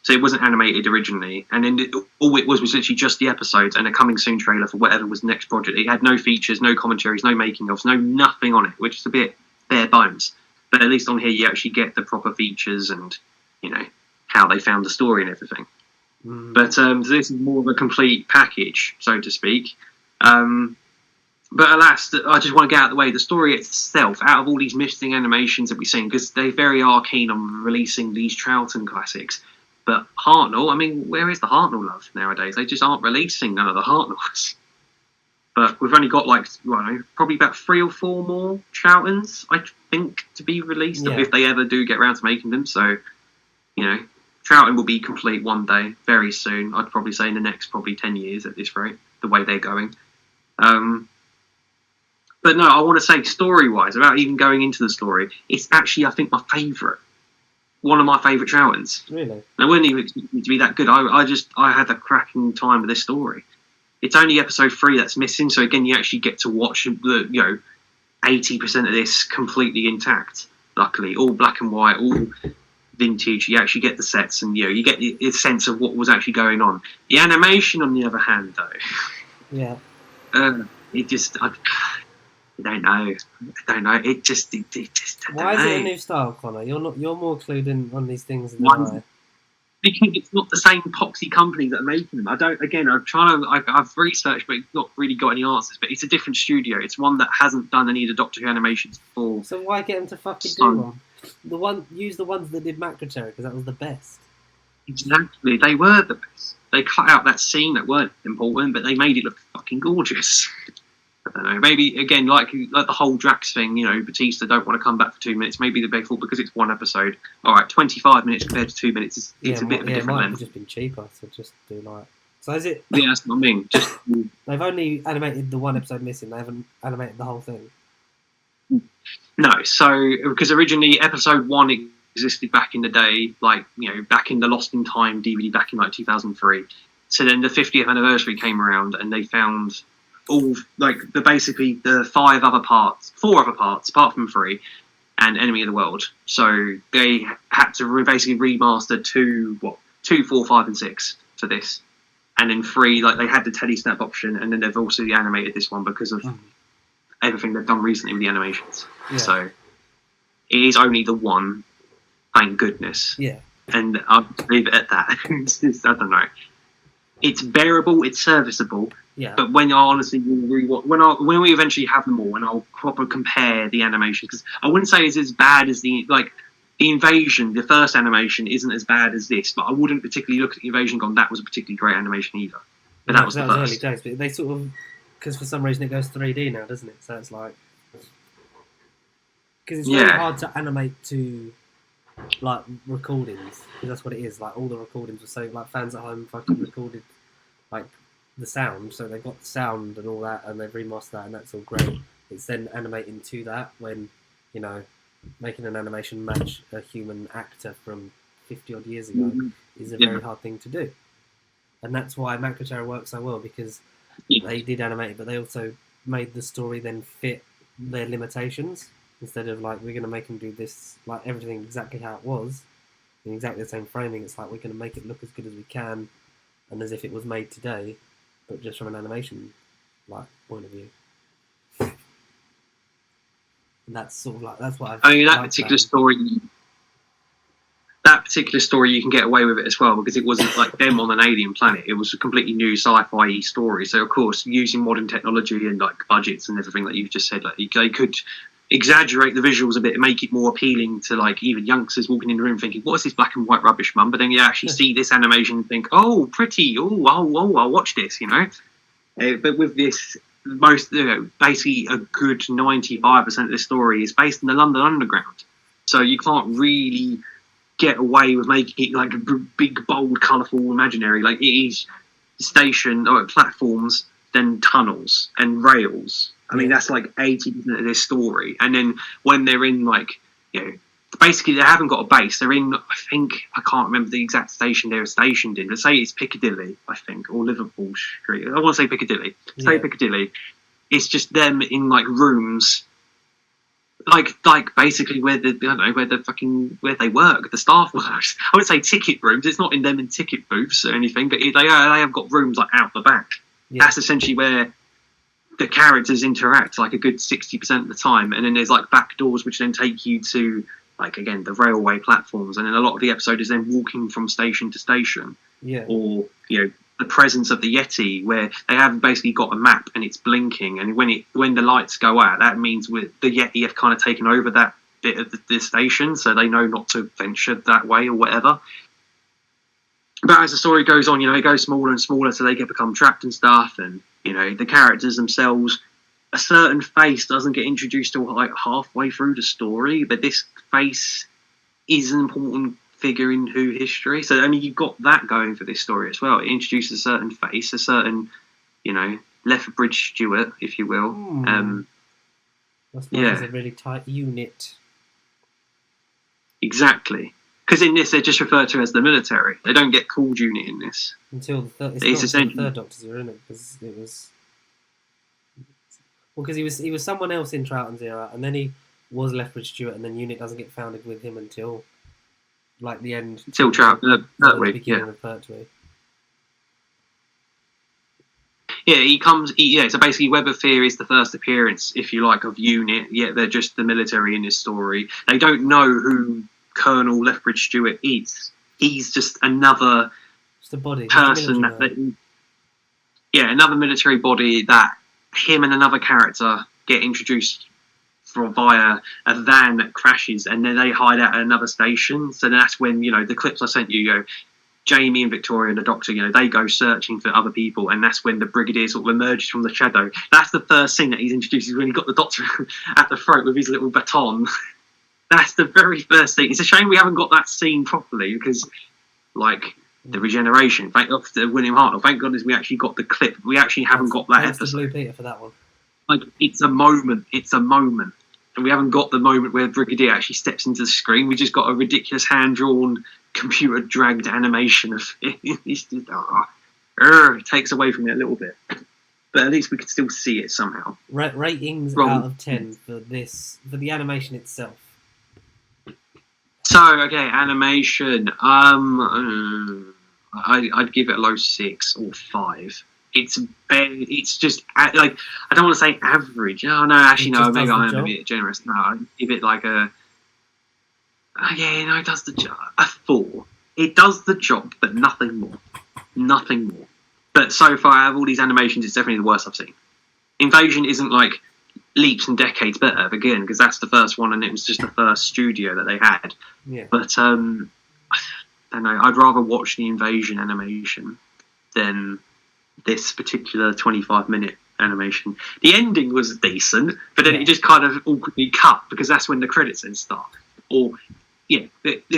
So it wasn't animated originally, and then all it was literally just the episodes and a coming soon trailer for whatever was the next project. It had no features, no commentaries, no making ofs, nothing on it, which is a bit bare bones. But at least on here you actually get the proper features and, you know, how they found the story and everything. But this is more of a complete package, so to speak. But alas, I just want to get out of the way. The story itself, out of all these missing animations that we've seen, because they very are keen on releasing these Troughton classics. But Hartnell, I mean, where is the Hartnell love nowadays? They just aren't releasing none of the Hartnells. But we've only got probably about 3 or 4 more Troughtons, I think, to be released, if they ever do get around to making them. So, you know, Troughton will be complete one day, very soon. I'd probably say in the next probably 10 years at this rate, the way they're going. But no, I want to say story-wise, without even going into the story, it's actually, I think, my favourite. One of my favourite Troughtons. Really? I wouldn't even expect it to be that good. I had a cracking time with this story. It's only episode 3 that's missing, so again, you actually get to watch the 80% of this completely intact. Luckily, all black and white, all vintage. You actually get the sets, and you get the sense of what was actually going on. The animation, on the other hand, though, it just I don't know. It just. Why is it a new style, Connor? You're more clued in on these things than I. Because it's not the same poxy company that are making them. I've researched, but not really got any answers. But it's a different studio. It's one that hasn't done any of the Doctor Who animations before. So why get them to fucking do one? Use the ones that did Macroterror, because that was the best. Exactly, they were the best. They cut out that scene that weren't important, but they made it look fucking gorgeous. I don't know. Maybe again, like the whole Drax thing. Batista don't want to come back for 2 minutes. Maybe the big fault because it's one episode. All right, 25 minutes compared to 2 minutes is a bit of a different length. It might have just been cheaper to just do like. So is it? Yeah, that's what I mean. They've only animated the one episode missing. They haven't animated the whole thing. No, so because originally episode 1 existed back in the day, back in the Lost in Time DVD back in 2003. So then the 50th anniversary came around and they found all basically the 4 other parts apart from 3 and Enemy of the World. So they had to basically remaster 2, 4, 5 and 6 for this, and then 3 they had the telesnap option, and then they've also animated this one because of everything they've done recently with the animations. So it is only the one, thank goodness. Yeah, and I'll leave it at that. I don't know. it's bearable, it's serviceable. Yeah. But when I honestly when we eventually have them all, and I'll proper compare the animation, because I wouldn't say it's as bad as the Invasion. The first animation isn't as bad as this, but I wouldn't particularly look at the Invasion gone, that was a particularly great animation either. But that was the first. Early days, but they sort of, because for some reason it goes 3D now, doesn't it? So it's like, because it's really hard to animate to like recordings, because that's what it is. Like all the recordings were so like fans at home fucking recorded like the sound, so they've got the sound and all that, and they've remastered that, and that's all great. It's then animating to that when, you know, making an animation match a human actor from 50 odd years ago is a very hard thing to do. And that's why Macro works so well, because they did animate it, but they also made the story then fit their limitations. Instead of like, we're going to make them do this, like everything exactly how it was, in exactly the same framing, it's like, we're going to make it look as good as we can, and as if it was made today, but just from an animation like point of view. And that's sort of like, that's what I mean, that particular story you can get away with it as well, because it wasn't like them on an alien planet. It was a completely new sci-fi story. So of course, using modern technology and like budgets and everything that you've just said, like they could exaggerate the visuals a bit and make it more appealing to like even youngsters walking in the room thinking, what is this black and white rubbish, mum? But then you actually see this animation and think, oh, pretty, I'll watch this, you know. But with this, basically a good 95% of the story is based in the London Underground, so you can't really get away with making it like a big, bold, colourful, imaginary. Like it is station or platforms, then tunnels and rails. I mean, that's like 80% of this story. And then when they're in like, you know, basically they haven't got a base. They're in, I can't remember the exact station they're stationed in. Let's say it's Piccadilly, I think, or Liverpool Street. I want to say Piccadilly. Say Piccadilly. It's just them in like rooms, like basically where they work, the staff works. I would say ticket rooms. It's not in them in ticket booths or anything, but they have got rooms like out the back. Yeah. That's essentially where the characters interact like a good 60% of the time, and then there's like back doors which then take you to like, again, the railway platforms, and then a lot of the episode is then walking from station to station, or you know, the presence of the Yeti, where they have basically got a map and it's blinking, and when the lights go out, that means with the Yeti have kind of taken over that bit of the station, so they know not to venture that way or whatever. But as the story goes on, you know, it goes smaller and smaller, so they become trapped and stuff, and you know, the characters themselves, a certain face doesn't get introduced till like halfway through the story, but this face is an important figure in Who history. So I mean, you've got that going for this story as well. It introduces a certain face, a certain, you know, Lethbridge Stewart, if you will. That's not a really tight unit. Exactly. Because in this, they're just referred to as the military. They don't get called unit in this. Until the third, it's not the third Doctor's era, isn't it? Because it was... Well, because he was someone else in Troughton's era, and then he was Lethbridge Stewart, and then unit doesn't get founded with him until like the end. Until Troughton, the beginning of Pertwee. Yeah, he comes. So basically, Web of Fear is the first appearance, if you like, of unit. Yet they're just the military in this story. They don't know who Colonel Lethbridge Stewart is. He's just another person another military body that him and another character get introduced via a van that crashes, and then they hide out at another station. So that's when, you know, the clips I sent you, Jamie and Victoria and the Doctor, you know, they go searching for other people, and that's when the Brigadier sort of emerges from the shadow. That's the first thing that he's introduced, is when he got the Doctor at the throat with his little baton. That's the very first thing. It's a shame we haven't got that scene properly, because, like, the regeneration, thank God to William Hartnell, thank goodness we actually got the clip. We actually haven't got that episode. Blue Peter for that one. Like, it's a moment. And we haven't got the moment where Brigadier actually steps into the screen. We just got a ridiculous hand-drawn, computer-dragged animation of it. It's just, it takes away from it a little bit. But at least we could still see it somehow. Ratings out of 10 for the animation itself. So, okay, animation. I'd give it a low 6 or 5. It's just like, I don't want to say average. Oh no, actually no. Maybe I am a bit generous. No, I'd give it like a. It does the job. A 4. It does the job, but nothing more. Nothing more. But so far, out of all these animations, it's definitely the worst I've seen. Invasion isn't like leaps and decades better, again, because that's the first one and it was just the first studio that they had. Yeah. But I don't know, I'd rather watch the Invasion animation than this particular 25-minute animation. The ending was decent, but then it just kind of awkwardly cut because that's when the credits then start. Or the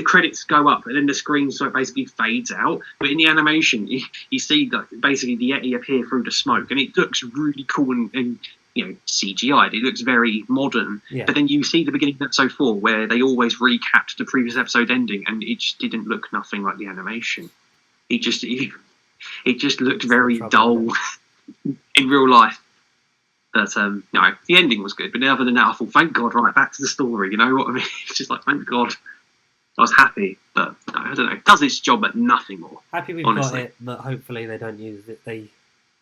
credits go up and then the screen sort of basically fades out. But in the animation, you see like basically the Yeti appear through the smoke, and it looks really cool and CGI'd. It looks very modern. Yeah. But then you see the beginning of episode 4 where they always recapped the previous episode ending, and it just didn't look nothing like the animation. It just looked very dull in real life. But no, the ending was good. But other than that, I thought, thank God, right, back to the story. You know what I mean? It's just like, thank God. I was happy, but no, I don't know. It does its job, but nothing more. Happy we've got it, but hopefully they don't use it. They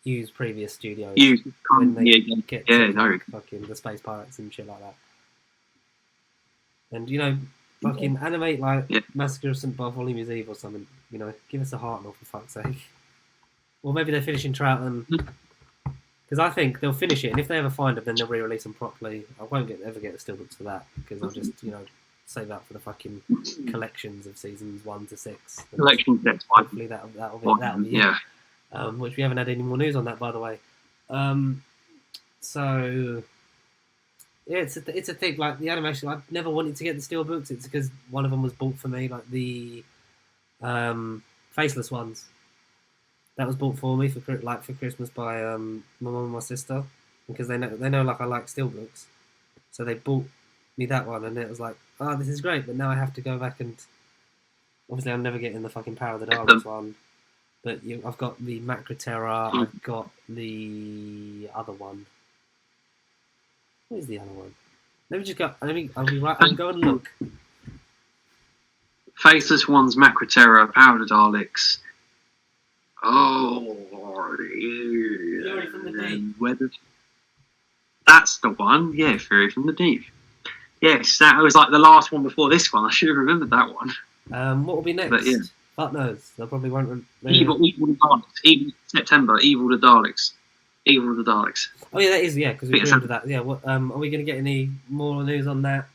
use previous studios when they get fucking the Space Pirates and shit like that. And fucking animate like Massacre of St. Bartholomew's Eve or something. Give us a heart, for fuck's sake. Or maybe they're finishing Troughton. Because I think they'll finish it, and if they ever find them, then they'll re-release them properly. I won't ever get the steelbooks for that, because I'll just, save that for the fucking collections of seasons 1 to 6. Collection 6. Hopefully that'll be it. Which we haven't had any more news on that, by the way. So yeah, it's a thing. Like the animation, I never wanted to get the steelbooks. It's because one of them was bought for me, like the faceless ones. That was bought for me for Christmas by my mum and my sister, because they know like I like steelbooks, so they bought me that one, and it was like, oh, this is great, but now I have to go back and obviously I'm never getting the fucking Power of the Daleks one, but I've got the Macra Terror, I've got the other one. What is the other one? Let me just go. I'll be right. I'll go and look. Faceless ones, Macra Terror, Power of the Daleks. Oh, Fury from the Deep. That's the one. Yeah, Fury from the Deep. Yes, that was like the last one before this one. I should have remembered that one. What will be next? But, yeah. Fuck knows. They probably won't. Evil the Daleks. September. Evil the Daleks. Evil the Daleks. Oh yeah, that is because we agreed with that. Yeah. What? Are we going to get any more news on that?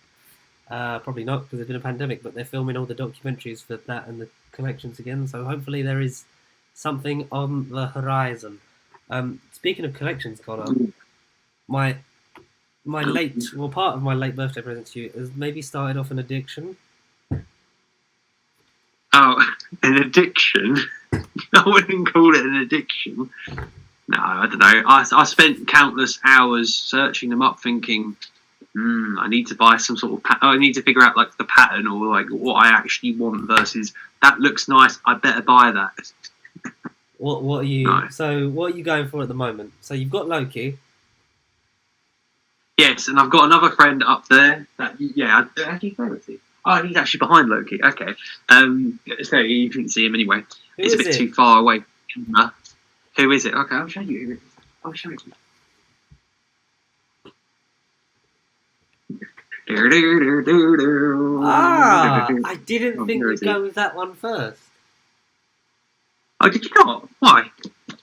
Probably not, because there's been a pandemic. But they're filming all the documentaries for that and the collections again. So hopefully there is something on the horizon. Speaking of collections, Conor, part of my late birthday present to you has maybe started off an addiction. Oh, an addiction? I wouldn't call it an addiction. No, I don't know. I spent countless hours searching them up, thinking, I need to buy some sort of I need to figure out like the pattern or like what I actually want versus that looks nice, I better buy that. What are you? No. So what are you going for at the moment? So you've got Loki. Yes, and I've got another friend up there. Where is he? Oh, he's actually behind Loki. Okay. So you can see him anyway. It's a bit too far away. Who is it? Okay, I'll show you. I'll show you. I didn't think we'd go with that one first. Oh, did you not? Why?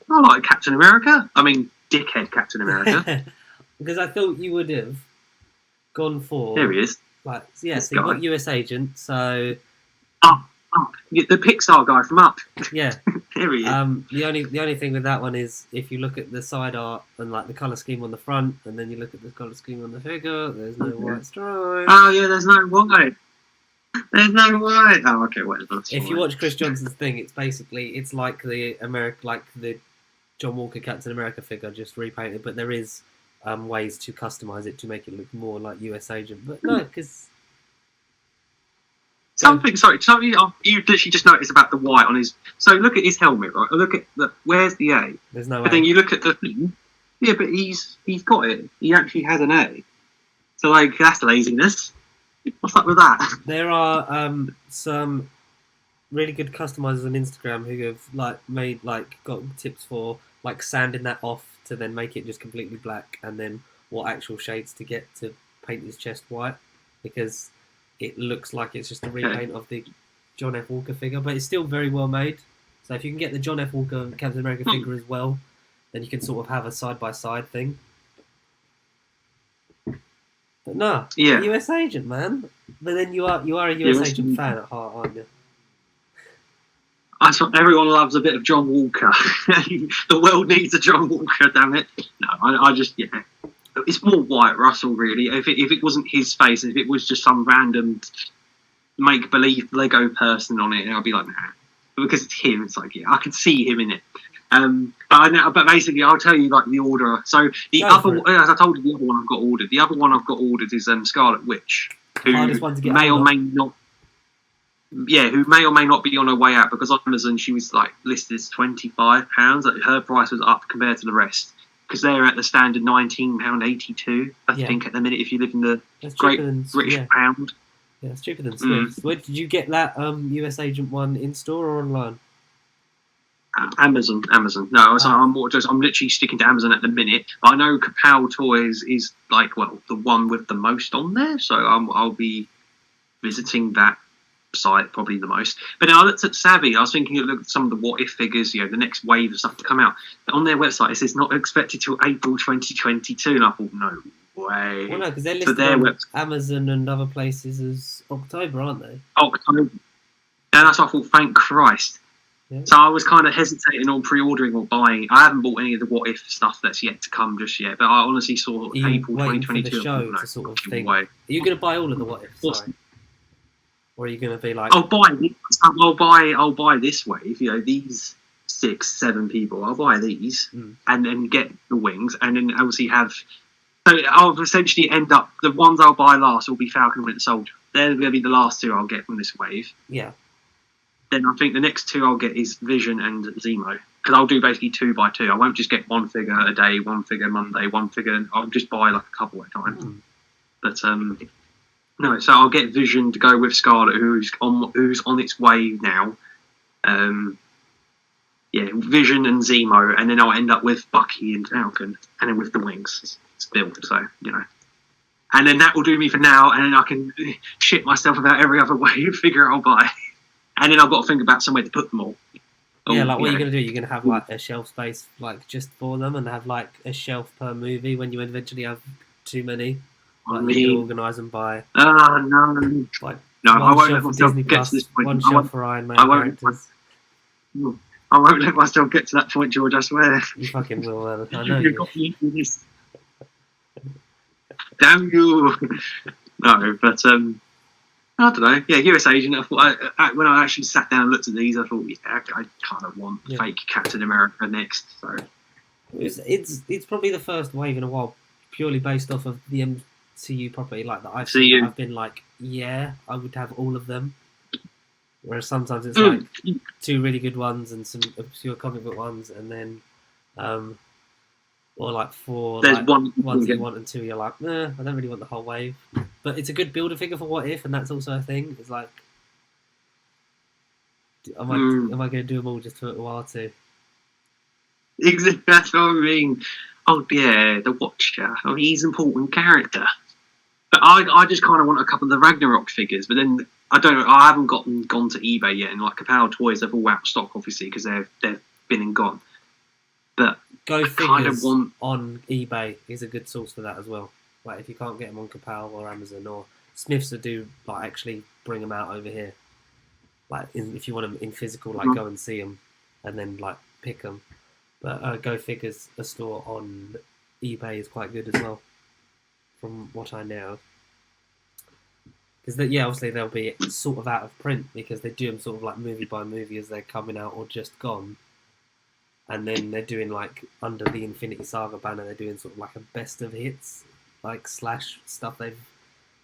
I like Captain America. I mean, dickhead Captain America. Because I thought you would have gone for... There he is. So you've got US Agent, so... Up. The Pixar guy from Up. Yeah. There he is. The only thing with that one is, if you look at the side art and like the colour scheme on the front, and then you look at the colour scheme on the figure, there's no white stripe. Oh, yeah, there's no white. There's no white. Oh, okay, whatever. If you watch Chris Johnson's thing, it's like the John Walker Captain America figure, just repainted. But there is ways to customize it to make it look more like US Agent. But no, because something you literally just noticed about the white on his. So look at his helmet, right? Look at where's the A? There's no. But then you look at the thing. Yeah, but he's got it. He actually has an A. So like that's laziness. What's up with that? There are some really good customizers on Instagram who have got tips for like sanding that off to then make it just completely black, and then what actual shades to get to paint his chest white, because it looks like it's just a repaint of the John F. Walker figure, but it's still very well made. So if you can get the John F. Walker Captain America figure as well, then you can sort of have a side-by-side thing. But no, Yeah. US agent, man. But then you are a US agent fan at heart, aren't you? I thought everyone loves a bit of John Walker. The world needs a John Walker, damn it. No, I just, yeah. It's more Wyatt Russell, really. If it wasn't his face, if it was just some random make-believe Lego person on it, I'd be like, nah. But because it's him, it's like, yeah, I can see him in it. But basically, I'll tell you like the order. So the other, as I told you, the other one I've got ordered. The other one I've got ordered is Scarlet Witch, who may or may not. Yeah, who may or may not be on her way out, because on Amazon she was like listed as £25. Her price was up compared to the rest, because they're at the standard £19.82. I think at the minute, if you live in the Great British Pound. Yeah, it's cheaper than Smiths. Where did you get that US Agent one, in store or online? Amazon. No, I'm literally sticking to Amazon at the minute. I know Kapow Toys is like, well, the one with the most on there, so I'll be visiting that site probably the most. But now I looked at Savvy. I was thinking, look at some of the What If figures, the next wave of stuff to come out. But on their website, it says not expected till April 2022, and I thought, no way. Well, no, because they're listed on Amazon and other places as October, aren't they? October. And that's what I thought, thank Christ. Yeah. So I was kind of hesitating on pre-ordering or buying. I haven't bought any of the What If stuff that's yet to come just yet, but I honestly saw April 2022. For the show to sort of thing. Are you going to buy all of the What If? Sorry. Or are you going to be like, I'll buy this wave. These 6-7 people. I'll buy these and then get the wings, and then obviously have. So I'll essentially end up. The ones I'll buy last will be Falcon and Winter Soldier. They're going to be the last two I'll get from this wave. Yeah. Then I think the next two I'll get is Vision and Zemo, because I'll do basically 2 by 2. I won't just get one figure a day, one figure Monday, one figure. I'll just buy like a couple at a time. But no, so I'll get Vision to go with Scarlet, who's on its way now. Vision and Zemo, and then I'll end up with Bucky and Falcon, and then with the wings still. So and then that will do me for now, and then I can shit myself about every other wave figure I'll buy. And then I've got to think about somewhere to put them all. Yeah, like what are you going to do? You're going to have like a shelf space like just for them, and have like a shelf per movie when you eventually have too many. Like you can organise them by. No. Like no, I won't let myself Disney get Plus, to this point. One shelf for Iron Man characters. I won't let myself get to that point, George, I swear. You fucking will, I know you got me into this. Damn you. No, but I don't know. Yeah, US Agent. I thought when I actually sat down and looked at these, I thought, I kind of want fake Captain America next. So it's probably the first wave in a while, purely based off of the MCU property, like that I've seen. I've been like, yeah, I would have all of them. Whereas sometimes it's like 2 really good ones and some obscure comic book ones, and then or like 4 there's like, ones that you want, and 2 you're like, nah, I don't really want the whole wave. But it's a good builder figure for What If, and that's also a thing. It's like, am I going to do them all just for a while too? Exactly, that's what I mean. Oh yeah, the Watcher. Oh, he's an important character. But I just kind of want a couple of the Ragnarok figures, but then I haven't gone to eBay yet, and like Kapow Toys, they've all out of stock obviously because they've been and gone. But Go Figures on eBay is a good source for that as well. Like if you can't get them on Kapow or Amazon or Smiths, that do like actually bring them out over here. Like if you want them in physical, like go and see them and then like pick them. But Go Figures, a store on eBay, is quite good as well, from what I know. Because obviously they'll be sort of out of print because they do them sort of like movie by movie as they're coming out or just gone. And then they're doing like under the Infinity Saga banner, they're doing sort of like a best of hits, like slash stuff they've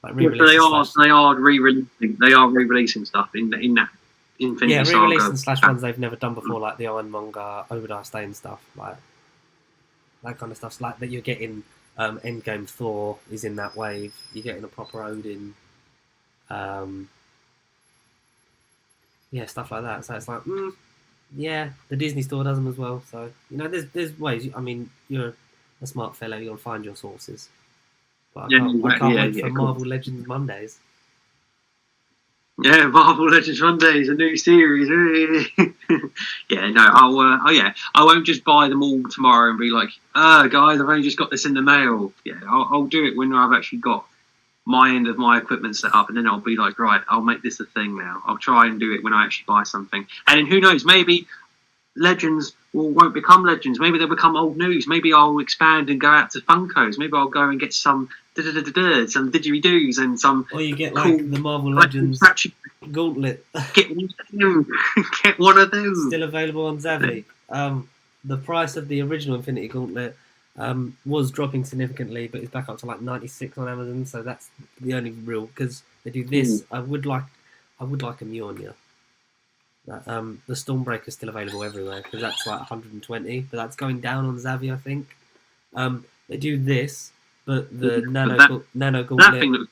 like re-released. They are re-releasing. They are re-releasing stuff in that Infinity Saga. Re-releasing slash ones they've never done before, like the Ironmonger, Obadiah Stane stuff, like that kind of stuff. Like that you're getting. Endgame Thor is in that wave. You're getting a proper Odin. Stuff like that. So it's like, the Disney store does them as well. So there's ways. I mean, you're a smart fellow. You'll find your sources. But I can't wait for Marvel Legends Mondays. Yeah, Marvel Legends Monday is a new series. Yeah, no, I won't just buy them all tomorrow and be like, guys, I've only just got this in the mail. Yeah, I'll do it when I've actually got my end of my equipment set up, and then I'll be like, right, I'll make this a thing now. I'll try and do it when I actually buy something, and then who knows, maybe Legends won't become Legends. Maybe they'll become old news. Maybe I'll expand and go out to Funkos. Maybe I'll go and get some some didgeridoos and some. Or you get like cool, the Marvel Legends gauntlet. Get one of them. Get one of them. Still available on Zavvi. The price of the original Infinity Gauntlet was dropping significantly, but it's back up to like 96 on Amazon. So that's the only real, because they do this. I would like a Mjolnir. The Stormbreaker is still available everywhere because that's like 120, but that's going down on Zavvi, I think. They do this, but the Nano Gauntlet,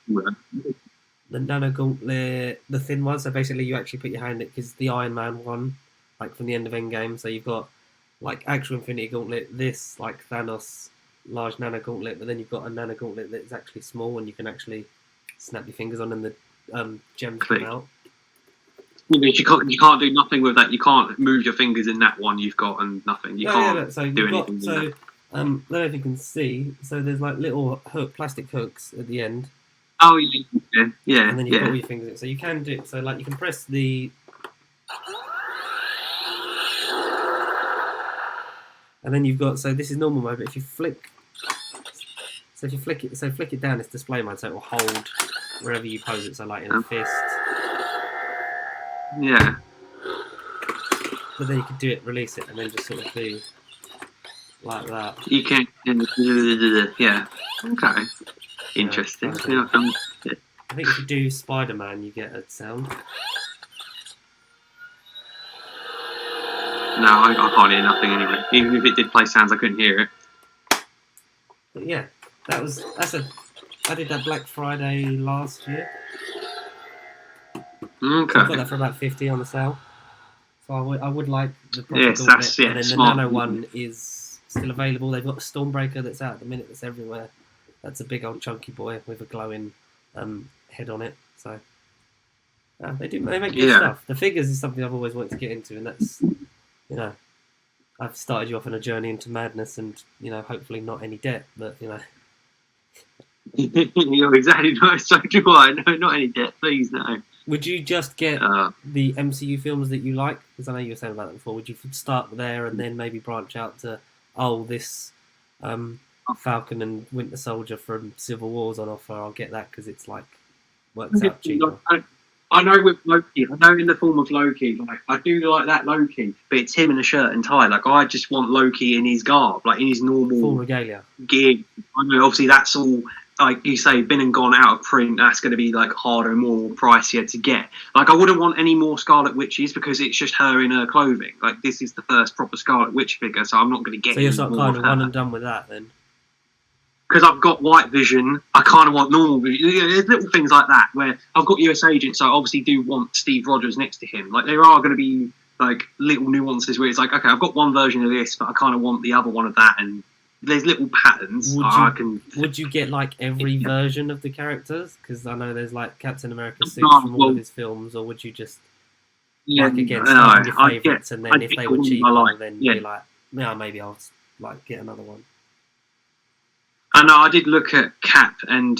the Nano Gauntlet, the thin one. So basically, you actually put your hand in it, because the Iron Man one, like from the end of Endgame. So you've got like actual Infinity Gauntlet, this like Thanos large Nano Gauntlet, but then you've got a Nano Gauntlet that's actually small and you can actually snap your fingers on, and the gems come out. You can't do nothing with that. You can't move your fingers in that one you've got, and nothing. You can't do anything. I don't know if you can see. So there's like little plastic hooks at the end. Oh yeah. And then you've got all your fingers in. So you can do it. So like you can press the. And then you've got, so this is normal mode, but if you flick it down, it's display mode, so it will hold wherever you pose it. So like in a fist. Yeah. But then you can do it, release it, and then just sort of do like that. You can, yeah. Okay. Interesting. Yeah, I think if you do Spider-Man, you get a sound. No, I can't hear nothing anyway. Even if it did play sounds, I couldn't hear it. But yeah, I did that Black Friday last year. Okay. So I got that for about 50 on the sale. So I would like the proper Yes, that's and then smart. the Nano one is still available. They've got the Stormbreaker that's out at the minute, that's everywhere. That's a big old chunky boy with a glowing head on it. So they make good stuff. The figures is something I've always wanted to get into, and that's, you know, I've started you off on a journey into madness, and hopefully not any debt, but You're exactly right. So do I. No, not any debt, please, no. Would you just get the MCU films that you like? Because I know you were saying about that before. Would you start there and then maybe branch out to, this Falcon and Winter Soldier from Civil War's on offer? I'll get that because it's like works out cheaper. I know with Loki, I know in the form of Loki, like I do like that Loki, but it's him in a shirt and tie. Like I just want Loki in his garb, like in his normal full regalia gear. I know obviously that's all, like you say, been and gone out of print. That's going to be like harder and more pricier to get. Like I wouldn't want any more Scarlet Witches because it's just her in her clothing. Like this is the first proper Scarlet Witch figure, so I'm not going to get. So you're sort of kind of one and done with that then. Because I've got White Vision, I kind of want normal Vision. There's little things like that where I've got US Agent, so I obviously do want Steve Rogers next to him. Like there are going to be like little nuances where it's like, okay, I've got one version of this, but I kind of want the other one of that, and there's little patterns. Would you get like every version of the characters? Because I know there's like Captain America suits from all of his films, or would you just start with your favourites, and then if they were cheaper, then be like, yeah, maybe I'll like get another one. I know I did look at Cap, and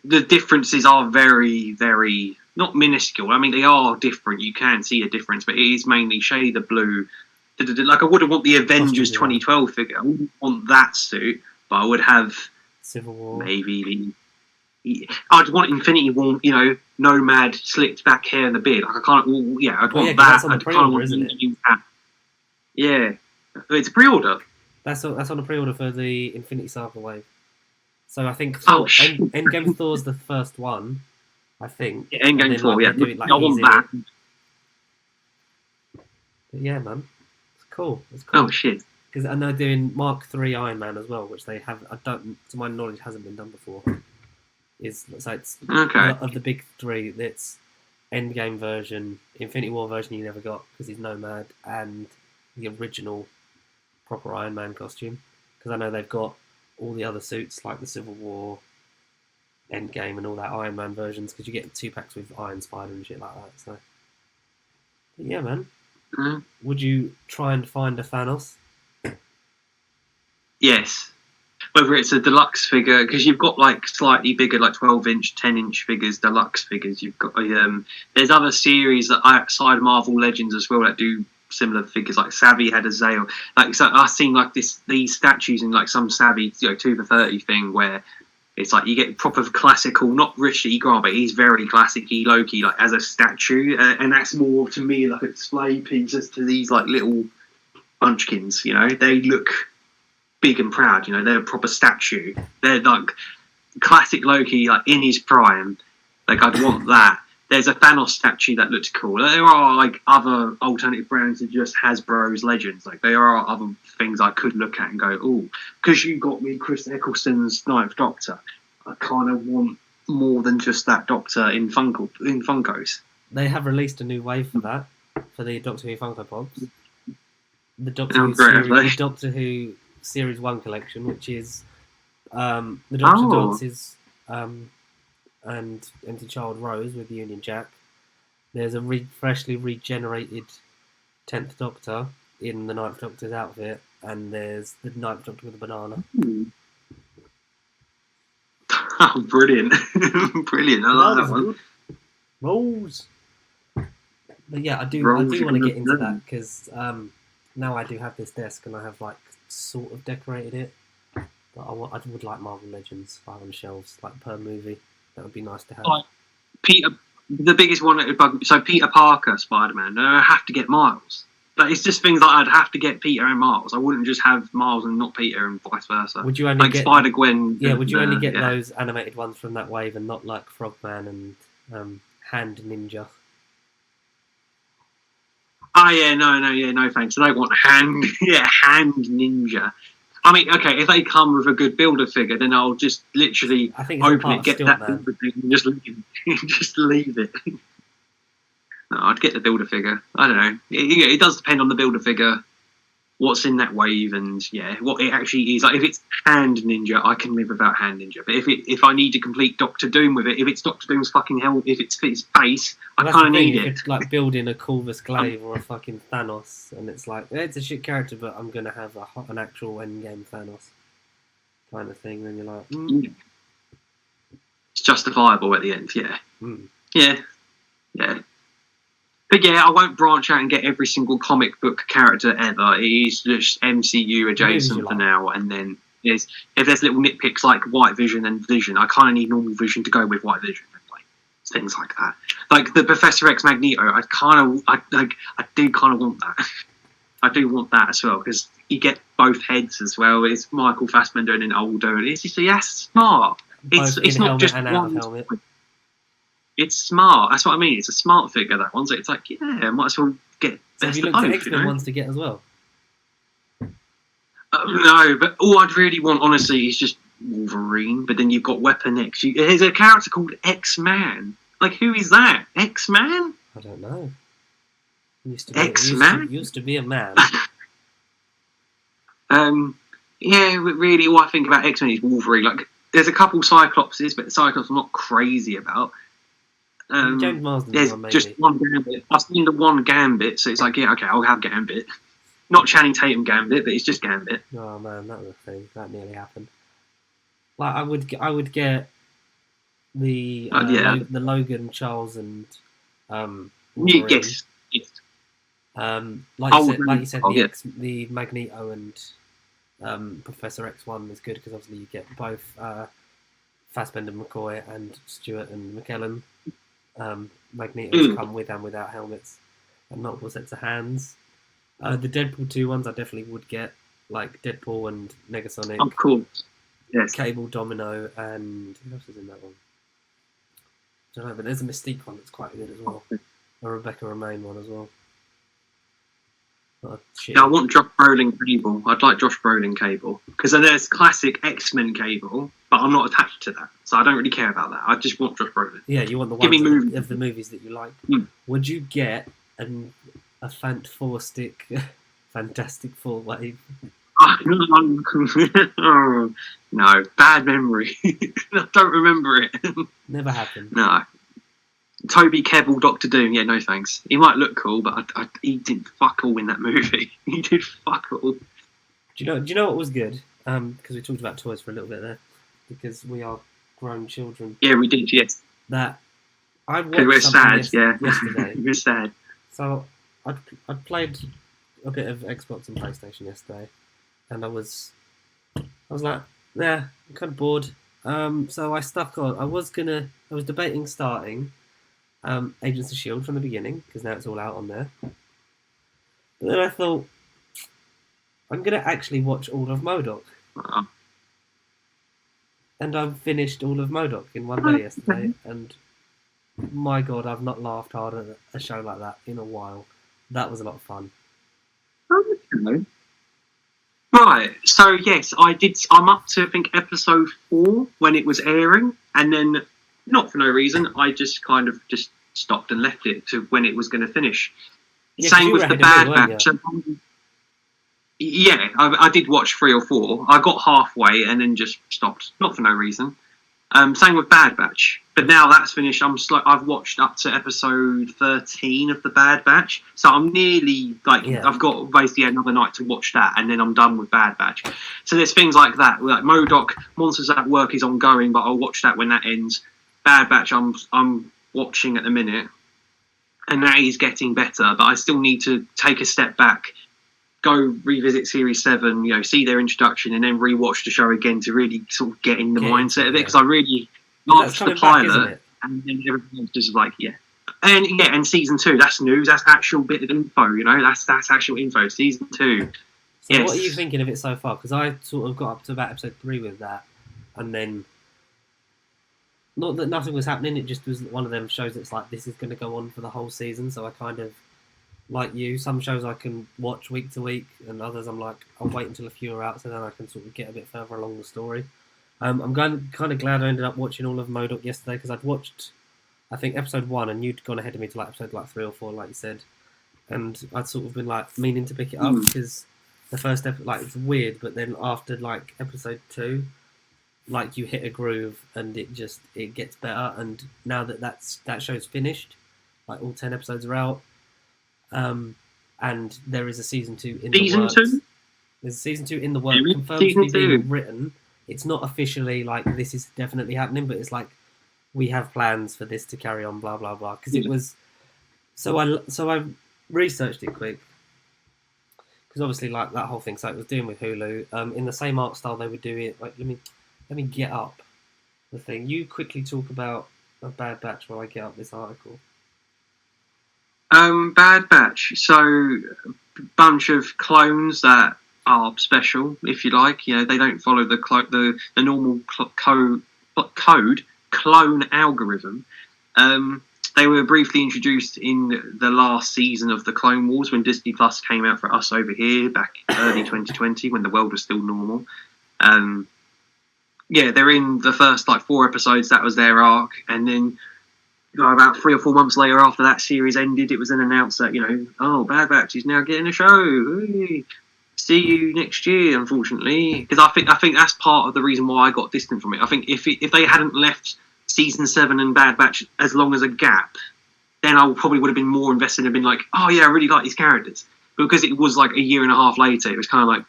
the differences are very, very not minuscule. I mean, they are different. You can see a difference, but it is mainly shade of blue. Like I wouldn't want the Avengers 2012 figure. I wouldn't want that suit, but I would have Civil War. Maybe I'd want Infinity War. Nomad, slicked back hair and the beard. Like I can't. I'd want that. That's on the pre-order, isn't it? Yeah, it's a pre-order. That's on the pre-order for the Infinity Saga wave. So I think Endgame Thor's the first one, I think. Yeah, Endgame Thor, I want that. But yeah, man. It's cool. Oh, shit. Because I know they're doing Mark III Iron Man as well, which they have, to my knowledge, hasn't been done before. It's okay. Of the big three, it's Endgame version, Infinity War version you never got because he's Nomad, and the original proper Iron Man costume. Because I know they've got all the other suits like the Civil War, Endgame and all that Iron Man versions, because you get 2-packs with Iron Spider and shit like that. So, but yeah, man. Mm. Would you try and find a Thanos? Yes. Whether it's a deluxe figure, because you've got like slightly bigger, like 12-inch, 10-inch figures, deluxe figures. You've got there's other series that outside Marvel Legends as well that do similar figures. Like Savvy had a Zale. Like, so I've seen like these statues in like some Savvy 2 for 30 thing where it's like you get proper classical, not Richie Grant, but he's very classic-y, Loki, like as a statue, and that's more to me like a display piece as to these like little munchkins. You know, they look big and proud. You know, they're a proper statue. They're like classic Loki, like in his prime. Like I'd want that. There's a Thanos statue that looks cool. There are like other alternative brands that just Hasbro's Legends. Like there are other things I could look at and go, oh, because you got me Chris Eccleston's Ninth Doctor. I kind of want more than just that Doctor in Funkos. They have released a new wave for that, for the Doctor Who Funko Pops. The Doctor Who Series 1 collection, which is the Doctor Dances and Empty Child Rose with Union Jack. There's a freshly regenerated 10th Doctor in the 9th Doctor's outfit, and there's the 9th Doctor with a banana. Oh, brilliant. Brilliant. I like that one. Rolls. But yeah, I do want to get into that, because now I do have this desk and I have like sort of decorated it. But I would like Marvel Legends on shelves, like per movie. That would be nice to have. Peter, the biggest one that would bug me. So Peter Parker, Spider-Man. I have to get Miles. But it's just things like I'd have to get Peter and Miles. I wouldn't just have Miles and not Peter, and vice versa. Would you only get Spider-Gwen? Yeah. Would you only get those animated ones from that wave, and not like Frogman and Hand Ninja? Oh yeah, no thanks. I don't want Hand Ninja. I mean, okay, if they come with a good builder figure, then I'll just literally open it, get that builder figure, and just leave it. No, I'd get the builder figure. I don't know. It does depend on the builder figure, what's in that wave, and what it actually is. Like if it's Hand Ninja, I can live without Hand Ninja. But if I need to complete Doctor Doom with it, if it's Doctor Doom's fucking hell, if it's his face, I kind of need it. It's like building a Corvus Glaive or a fucking Thanos, and it's like it's a shit character, but I'm gonna have an actual endgame Thanos kind of thing. Then you're like, it's justifiable at the end. Yeah. But yeah, I won't branch out and get every single comic book character ever. It is just MCU adjacent for now. And then if there's little nitpicks like White Vision and Vision, I kind of need normal Vision to go with White Vision. Like, things like that. Like the Professor X Magneto, I do kind of want that. I do want that as well, because you get both heads as well. It's Michael Fassbender and an older. And it's just, smart. It's not just one helmet. It's smart. That's what I mean. It's a smart figure, that one. So it's like, might as well get best of both. Have you looked at X-Men ones to get as well? No, but all I'd really want, honestly, is just Wolverine. But then you've got Weapon X. There's a character called X-Man. Like, who is that? X-Man? I don't know. X-Man? Used to be a man. Really, all I think about X-Men is Wolverine. Like, there's a couple Cyclopses, but Cyclops I'm not crazy about. James Marsden's there's one, maybe. Just one Gambit. I've seen the one Gambit, so it's like, okay, I'll have Gambit. Not Channing Tatum Gambit, but it's just Gambit. Oh man, that was a thing. That nearly happened. Like I would get the the Logan, Charles, and Yes. Like you said, the Magneto and Professor X1 is good, because obviously you get both Fassbender, McCoy, and Stewart and McKellen. Magneto's come with and without helmets and multiple sets of hands. The Deadpool 2 ones I definitely would get, like Deadpool and Negasonic. Of course. Yes. Cable, Domino, and who else is in that one? I don't know, but there's a Mystique one that's quite good as well. A Rebecca Romaine one as well. I want Josh Brolin Cable. I'd like Josh Brolin Cable, because then there's classic X-Men Cable, but I'm not attached to that, so I don't really care about that. I just want Josh Brolin. Yeah, you want the ones of the movies that you like. Would you get a Fantastic Four wave? Oh, no, bad memory. I don't remember it. Never happened. No. Toby Kebbell, Doctor Doom. Yeah, no thanks. He might look cool, but he did fuck all in that movie. He did fuck all. Do you know what was good? Because we talked about toys for a little bit there. Because we are grown children. Yeah, we did. Yes. That I watched. Because we're sad. Yesterday. We're sad. So I'd played a bit of Xbox and PlayStation yesterday, and I was like, yeah, I'm kind of bored. So I stuck on. I was debating starting Agents of Shield from the beginning because now it's all out on there. But then I thought I'm gonna actually watch all of MODOK. Uh-huh. And I finished all of MODOK in one day yesterday, and my God, I've not laughed hard at a show like that in a while. That was a lot of fun. Okay. Right, so yes, I did. I'm up to, I think, episode 4 when it was airing, and then, not for no reason, I just kind of just stopped and left it to when it was going to finish. Yeah, Same with the Bad Batch. Yeah, I did watch 3 or 4. I got halfway and then just stopped, not for no reason. Same with Bad Batch, but now that's finished. I've watched up to episode 13 of the Bad Batch, so I'm nearly I've got basically another night to watch that, and then I'm done with Bad Batch. So there's things like that, like MODOK, Monsters at Work is ongoing, but I'll watch that when that ends. Bad Batch, I'm watching at the minute, and that is getting better, but I still need to take a step back, go revisit Series 7, see their introduction, and then rewatch the show again to really sort of get in the mindset of it, because I really liked the pilot, and then everything else just and Season 2, that's news, that's actual bit of info, that's actual info, Season 2. So yes. What are you thinking of it so far? Because I sort of got up to about episode 3 with that, and then, not that nothing was happening, it just was one of them shows that's like, this is going to go on for the whole season, so I kind of, like you, some shows I can watch week to week, and others I'm like, I'll wait until a few are out, so then I can sort of get a bit further along the story. I'm kind of glad I ended up watching all of MODOK yesterday, because I'd watched, I think, episode 1, and you'd gone ahead of me to episode 3 or 4, like you said, and I'd sort of been meaning to pick it up, because the first episode, it's weird, but then after episode 2, you hit a groove, and it gets better, and now that show's finished, all 10 episodes are out. And there is a season 2 in the works. Season 2? There's a season 2 in the works, confirmed to be being written. It's not officially this is definitely happening, but it's we have plans for this to carry on, blah blah blah. Because it was, so I researched it quick, because obviously that whole thing. So it was doing with Hulu. In the same art style they would do it. Let me get up the thing. You quickly talk about a Bad Batch while I get up this article. Bad Batch. So, a bunch of clones that are special, if you like. They don't follow the normal clone algorithm. They were briefly introduced in the last season of the Clone Wars when Disney Plus came out for us over here back early 2020 when the world was still normal. They're in the first 4 episodes. That was their arc, and then about 3 or 4 months later, after that series ended, it was then announced that Bad Batch is now getting a show. Hey, see you next year, unfortunately, because I think that's part of the reason why I got distant from it. I think if they hadn't left season 7 and Bad Batch as long as a gap, then I probably would have been more invested and been like, oh yeah, I really like these characters. But because it was a year and a half later, it was kind of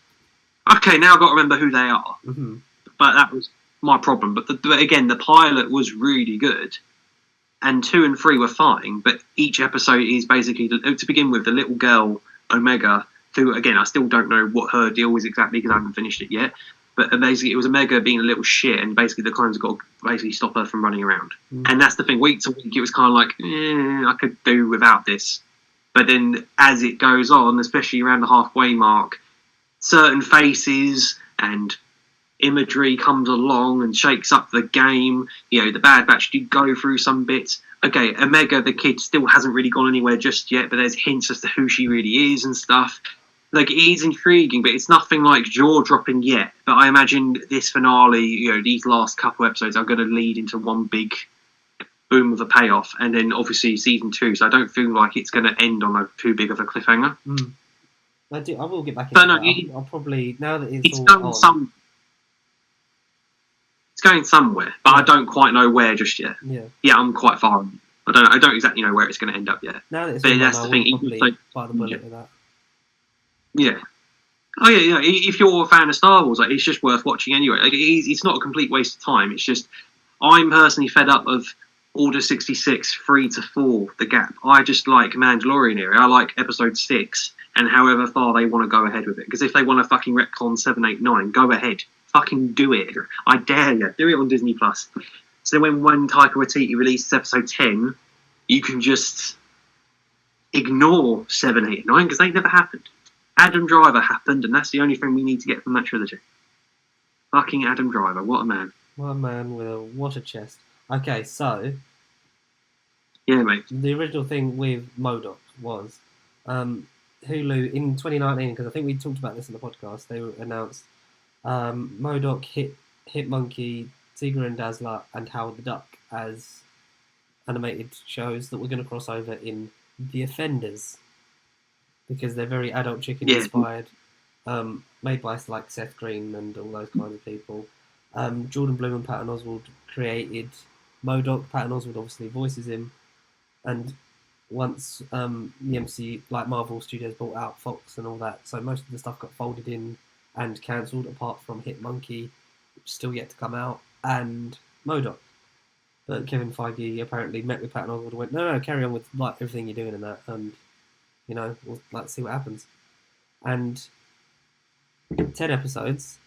okay, now I've got to remember who they are. Mm-hmm. But that was my problem. But again, the pilot was really good. And 2 and 3 were fine, but each episode is basically, to begin with, the little girl, Omega, who, again, I still don't know what her deal was exactly because I haven't finished it yet, but basically it was Omega being a little shit, and basically the clones got to basically stop her from running around. And that's the thing, week to week, it was kind of I could do without this. But then as it goes on, especially around the halfway mark, certain faces and imagery comes along and shakes up the game. The Bad Batch did go through some bits. Okay, Omega, the kid, still hasn't really gone anywhere just yet, but there's hints as to who she really is and stuff. It is intriguing, but it's nothing jaw-dropping yet. But I imagine this finale, these last couple episodes are going to lead into one big boom of a payoff, and then obviously season 2, so I don't feel like it's going to end on too big of a cliffhanger. I do. I will get back into But no, that. I'll probably, now that it's all going on. It's going somewhere, but I don't quite know where just yet. Yeah, I'm quite far on. I don't exactly know where it's going to end up yet. Now that it's but all that's on, the I thing. will probably bite the bullet with that. Yeah. Oh yeah. If you're a fan of Star Wars, like, it's just worth watching anyway. Like, it's not a complete waste of time. It's just I'm personally fed up of Order 66, 3 to 4, the gap. I just like Mandalorian era. I like Episode 6, and however far they want to go ahead with it. Because if they want to fucking retcon 7, 8, 9, go ahead. Fucking do it. I dare you. Do it on Disney+. So when Taika Waititi releases Episode 10, you can just ignore 7, 8, and 9, because they never happened. Adam Driver happened, and that's the only thing we need to get from that trilogy. Fucking Adam Driver. What a man. What a man with a water chest. Okay, so... Yeah, mate. The original thing with MODOK was Hulu in 2019, because I think we talked about this in the podcast, they announced MODOK, Hitmonkey, Tigger and Dazzler, and Howard the Duck as animated shows that were going to cross over in The Offenders, because they're very adult chicken inspired, made by like Seth Green and all those kinds of people. Jordan Bloom and Patton Oswalt created MODOK. Patton Oswalt obviously voices him, and once the MC, like Marvel Studios, bought out Fox and all that, so most of the stuff got folded in and cancelled, apart from Hitmonkey, which is still yet to come out, and MODOK. But Kevin Feige apparently met with Patton Oswalt and went, no, carry on with like everything you're doing in that, and we'll like see what happens. And 10 episodes,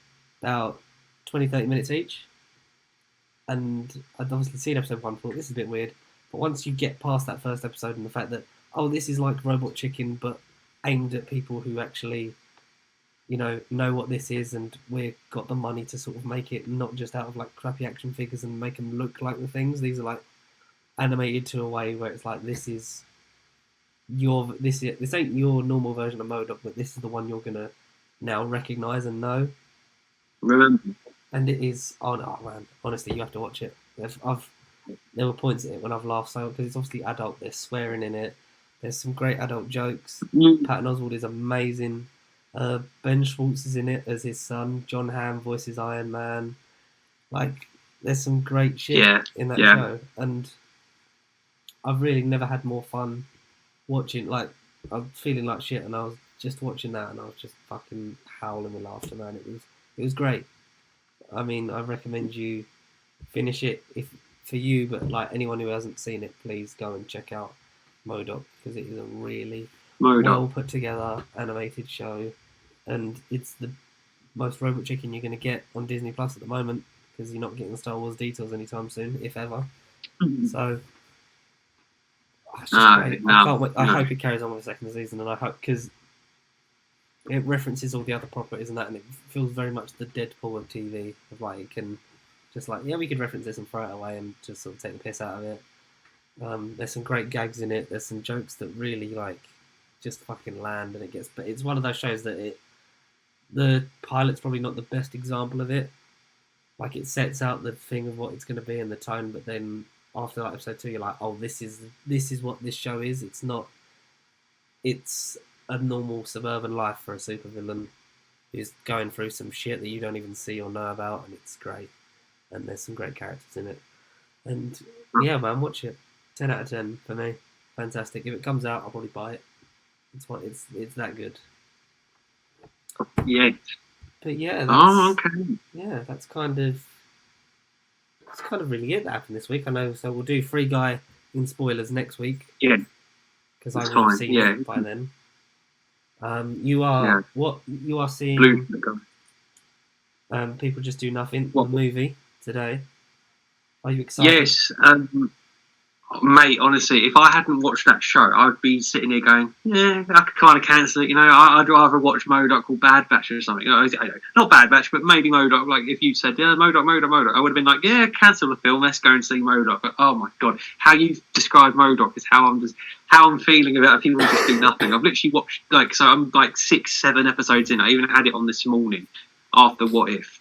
about 20-30 minutes each, and I'd obviously seen episode 1 and thought, this is a bit weird, but once you get past that first episode and the fact that, this is like Robot Chicken but aimed at people who actually know what this is, and we've got the money to sort of make it not just out of like crappy action figures and make them look like the things. These are like animated to a way where it's like, this ain't your normal version of MODOK, but this is the one you're gonna now recognise and know. Remember. And it is man, honestly, you have to watch it. There were points in it when I've laughed so, because it's obviously adult. There's swearing in it. There's some great adult jokes. Patton Oswalt is amazing. Ben Schwartz is in it as his son. John Hamm voices Iron Man. Like, there's some great shit in that show, and I've really never had more fun watching. Like, I'm feeling like shit, and I was just watching that, and I was just fucking howling with laughter, man. It was great. I mean, I recommend you finish it for you, but like anyone who hasn't seen it, please go and check out MODOK, because it is a really well put together animated show, and it's the most Robot Chicken you're going to get on Disney Plus at the moment, because you're not getting Star Wars details anytime soon, if ever. So it's just great. I can't wait. I hope it carries on with the second season, and I hope, because it references all the other properties and that, and it feels very much the Deadpool of TV, of like, it can just like, we could reference this and throw it away and just sort of take the piss out of it. There's some great gags in it. There's some jokes that really like just fucking land, and but it's one of those shows that the pilot's probably not the best example of it. Like, it sets out the thing of what it's going to be and the tone, but then after like episode 2, you're like, this is what this show is. It's a normal suburban life for a supervillain who's going through some shit that you don't even see or know about, and it's great. And there's some great characters in it. And yeah, man, watch it. 10 out of 10 for me. Fantastic. If it comes out, I'll probably buy it. It's that good. Yeah. But yeah, okay. Yeah, that's kind of really it that happened this week. I know, so we'll do Free Guy in spoilers next week. Yeah. Because I will have seen it by then. You are seeing People Just Do Nothing, the movie today. Are you excited? Yes, mate, honestly, if I hadn't watched that show, I'd be sitting here going, I could kind of cancel it, I'd rather watch MODOK or Bad Batch or something. Not Bad Batch, but maybe MODOK. Like, if you said, MODOK, I would have been like, cancel the film, let's go and see MODOK. But, oh my God, how you describe MODOK is how I'm feeling about People Just Do Nothing. I've literally watched, I'm 6-7 episodes in. I even had it on this morning after What If.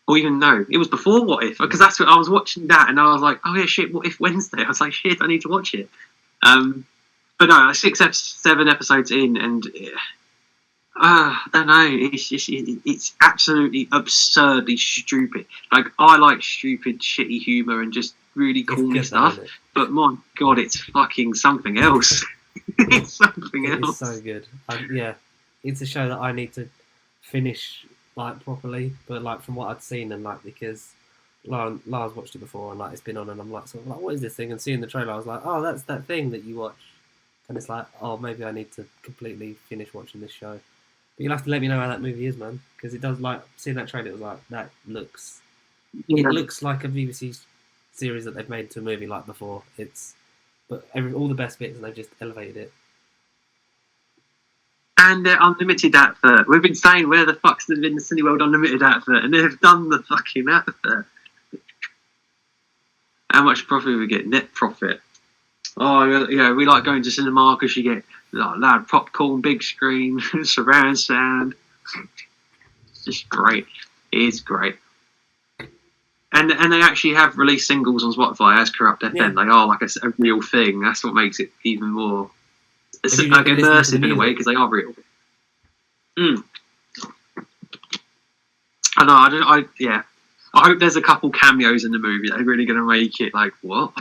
Or even no, it was before What If, because that's what I was watching that, and I was like, oh yeah, shit, What If Wednesday? I was like, shit, I need to watch it. But no, 6-7 episodes in, and I don't know. It's absolutely absurdly stupid. Like, I like stupid, shitty humour and just really corny stuff. But my God, it's fucking something else. It's something else. It's so good. It's a show that I need to finish like properly. But like from what I'd seen and like because Lars watched it before and like it's been on and I'm like sort of like what is this thing? And seeing the trailer, I was like, oh, that's that thing that you watch. And it's like, oh, maybe I need to completely finish watching this show. But you'll have to let me know how that movie is, man, because it does like seeing that trailer. It was like that looks. Yeah. It looks like a BBC series that they've made into a movie like before. But all the best bits and they've just elevated it. And their unlimited advert. We've been saying where the fuck's been the Cineworld unlimited advert, and they've done the fucking advert. How much profit we get? Net profit. Oh, yeah, we like going to cinema because you get loud popcorn, big screen, surround sound. It's just great. It is great. And they actually have released singles on Spotify as Corrupt FM. Yeah. They are like a real thing. That's what makes it even more like immersive in a way because they are real. I know. Yeah. I hope there's a couple cameos in the movie that are really going to make it like what.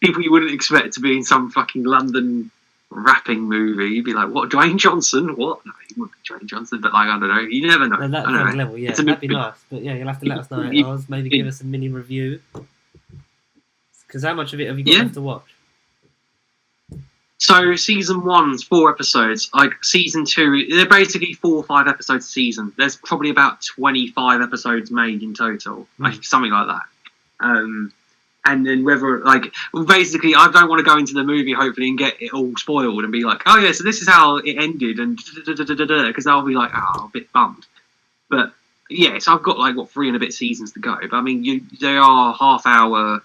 People you wouldn't expect to be in some fucking London rapping movie. You'd be like, what, Dwayne Johnson? What? No, he wouldn't be Dwayne Johnson, but like, I don't know. You never know. At that kind of level, yeah, that'd be nice. But yeah, you'll have to let us know how it was. Maybe give us a mini review. Because how much of it have you got left to watch? So season 1's 4 episodes. Like season 2, they're basically 4 or 5 episodes a season. There's probably about 25 episodes made in total, like something like that. And then whether, like, basically, I don't want to go into the movie, hopefully, and get it all spoiled and be like, oh, yeah, so this is how it ended, and because I'll be like, oh, a bit bummed. But, yeah, so I've got, like, 3 and a bit seasons to go. But, I mean, they are half-hour,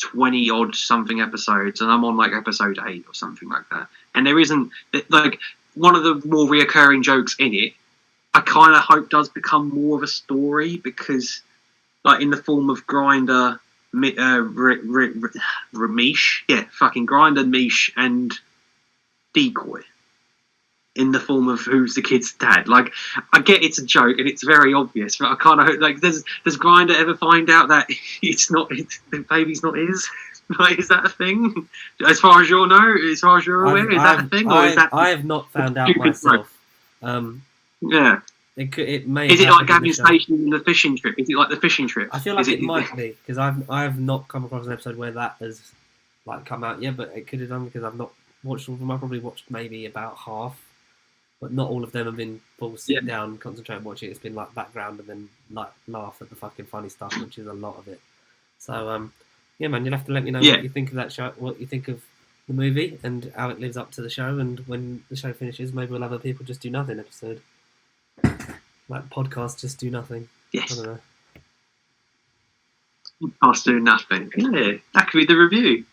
20-odd something episodes, and I'm on, like, episode 8 or something like that. And there isn't, like, one of the more reoccurring jokes in it, I kind of hope does become more of a story, because, like, in the form of Grindr... Ramesh, fucking Grindr, Mish, and Decoy in the form of who's the kid's dad. Like, I get it's a joke and it's very obvious, but I kind of like. Does Grindr ever find out that the baby's not his? Like, is that a thing? As far as you know, as far as you're aware, is that a thing, or is that? I have not found out myself. Yeah. It may. Is it like Gavin Station in the fishing trip? Is it like the fishing trip? I feel like it might be because I've not come across an episode where that has like come out yet, but it could have done because I've not watched all of them. I probably watched maybe about half, but not all of them have been full sit down, concentrate and watch it. It's been like background and then like laugh at the fucking funny stuff, which is a lot of it. So yeah, man, you'll have to let me know what you think of that show, what you think of the movie, and how it lives up to the show. And when the show finishes, maybe we'll have a People Just Do Nothing episode. Like podcasts just do nothing. Yes. I don't know. Podcasts do nothing. Yeah, that could be the review.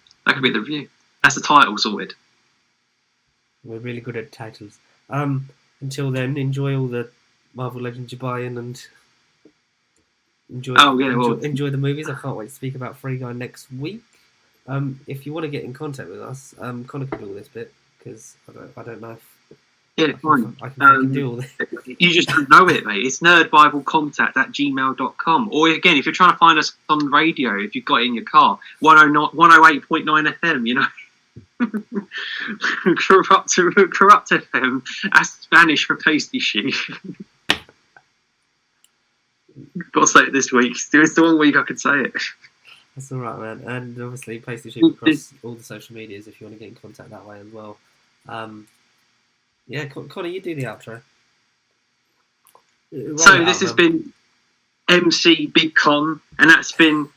That's the title sorted. We're really good at titles. Until then, enjoy all the Marvel Legends you're buying and enjoy the movies. I can't wait to speak about Free Guy next week. If you want to get in contact with us, Conor can do all this bit because I don't know if. Yeah, fine. I can do all this. You just don't know it, mate. It's nerdbiblecontact@gmail.com. Or again, if you're trying to find us on radio, if you've got it in your car, 108.9 FM, you know. Corrupt FM. That's Spanish for pasty sheet. Got to say it this week. It's the one week I could say it. That's all right, man. And obviously, pasty sheet across all the social medias if you want to get in contact that way as well. Yeah, Conor, you do the outro. So this has been MC Big Con, and that's been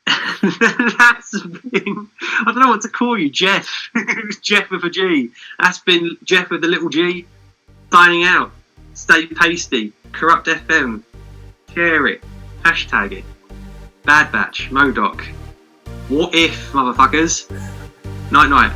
I don't know what to call you, Jeff. Jeff with a G. That's been Jeff with a little G. Signing out. Stay pasty. Corrupt FM. Share it. Hashtag it. Bad Batch. Modoc. What if, motherfuckers? Night night.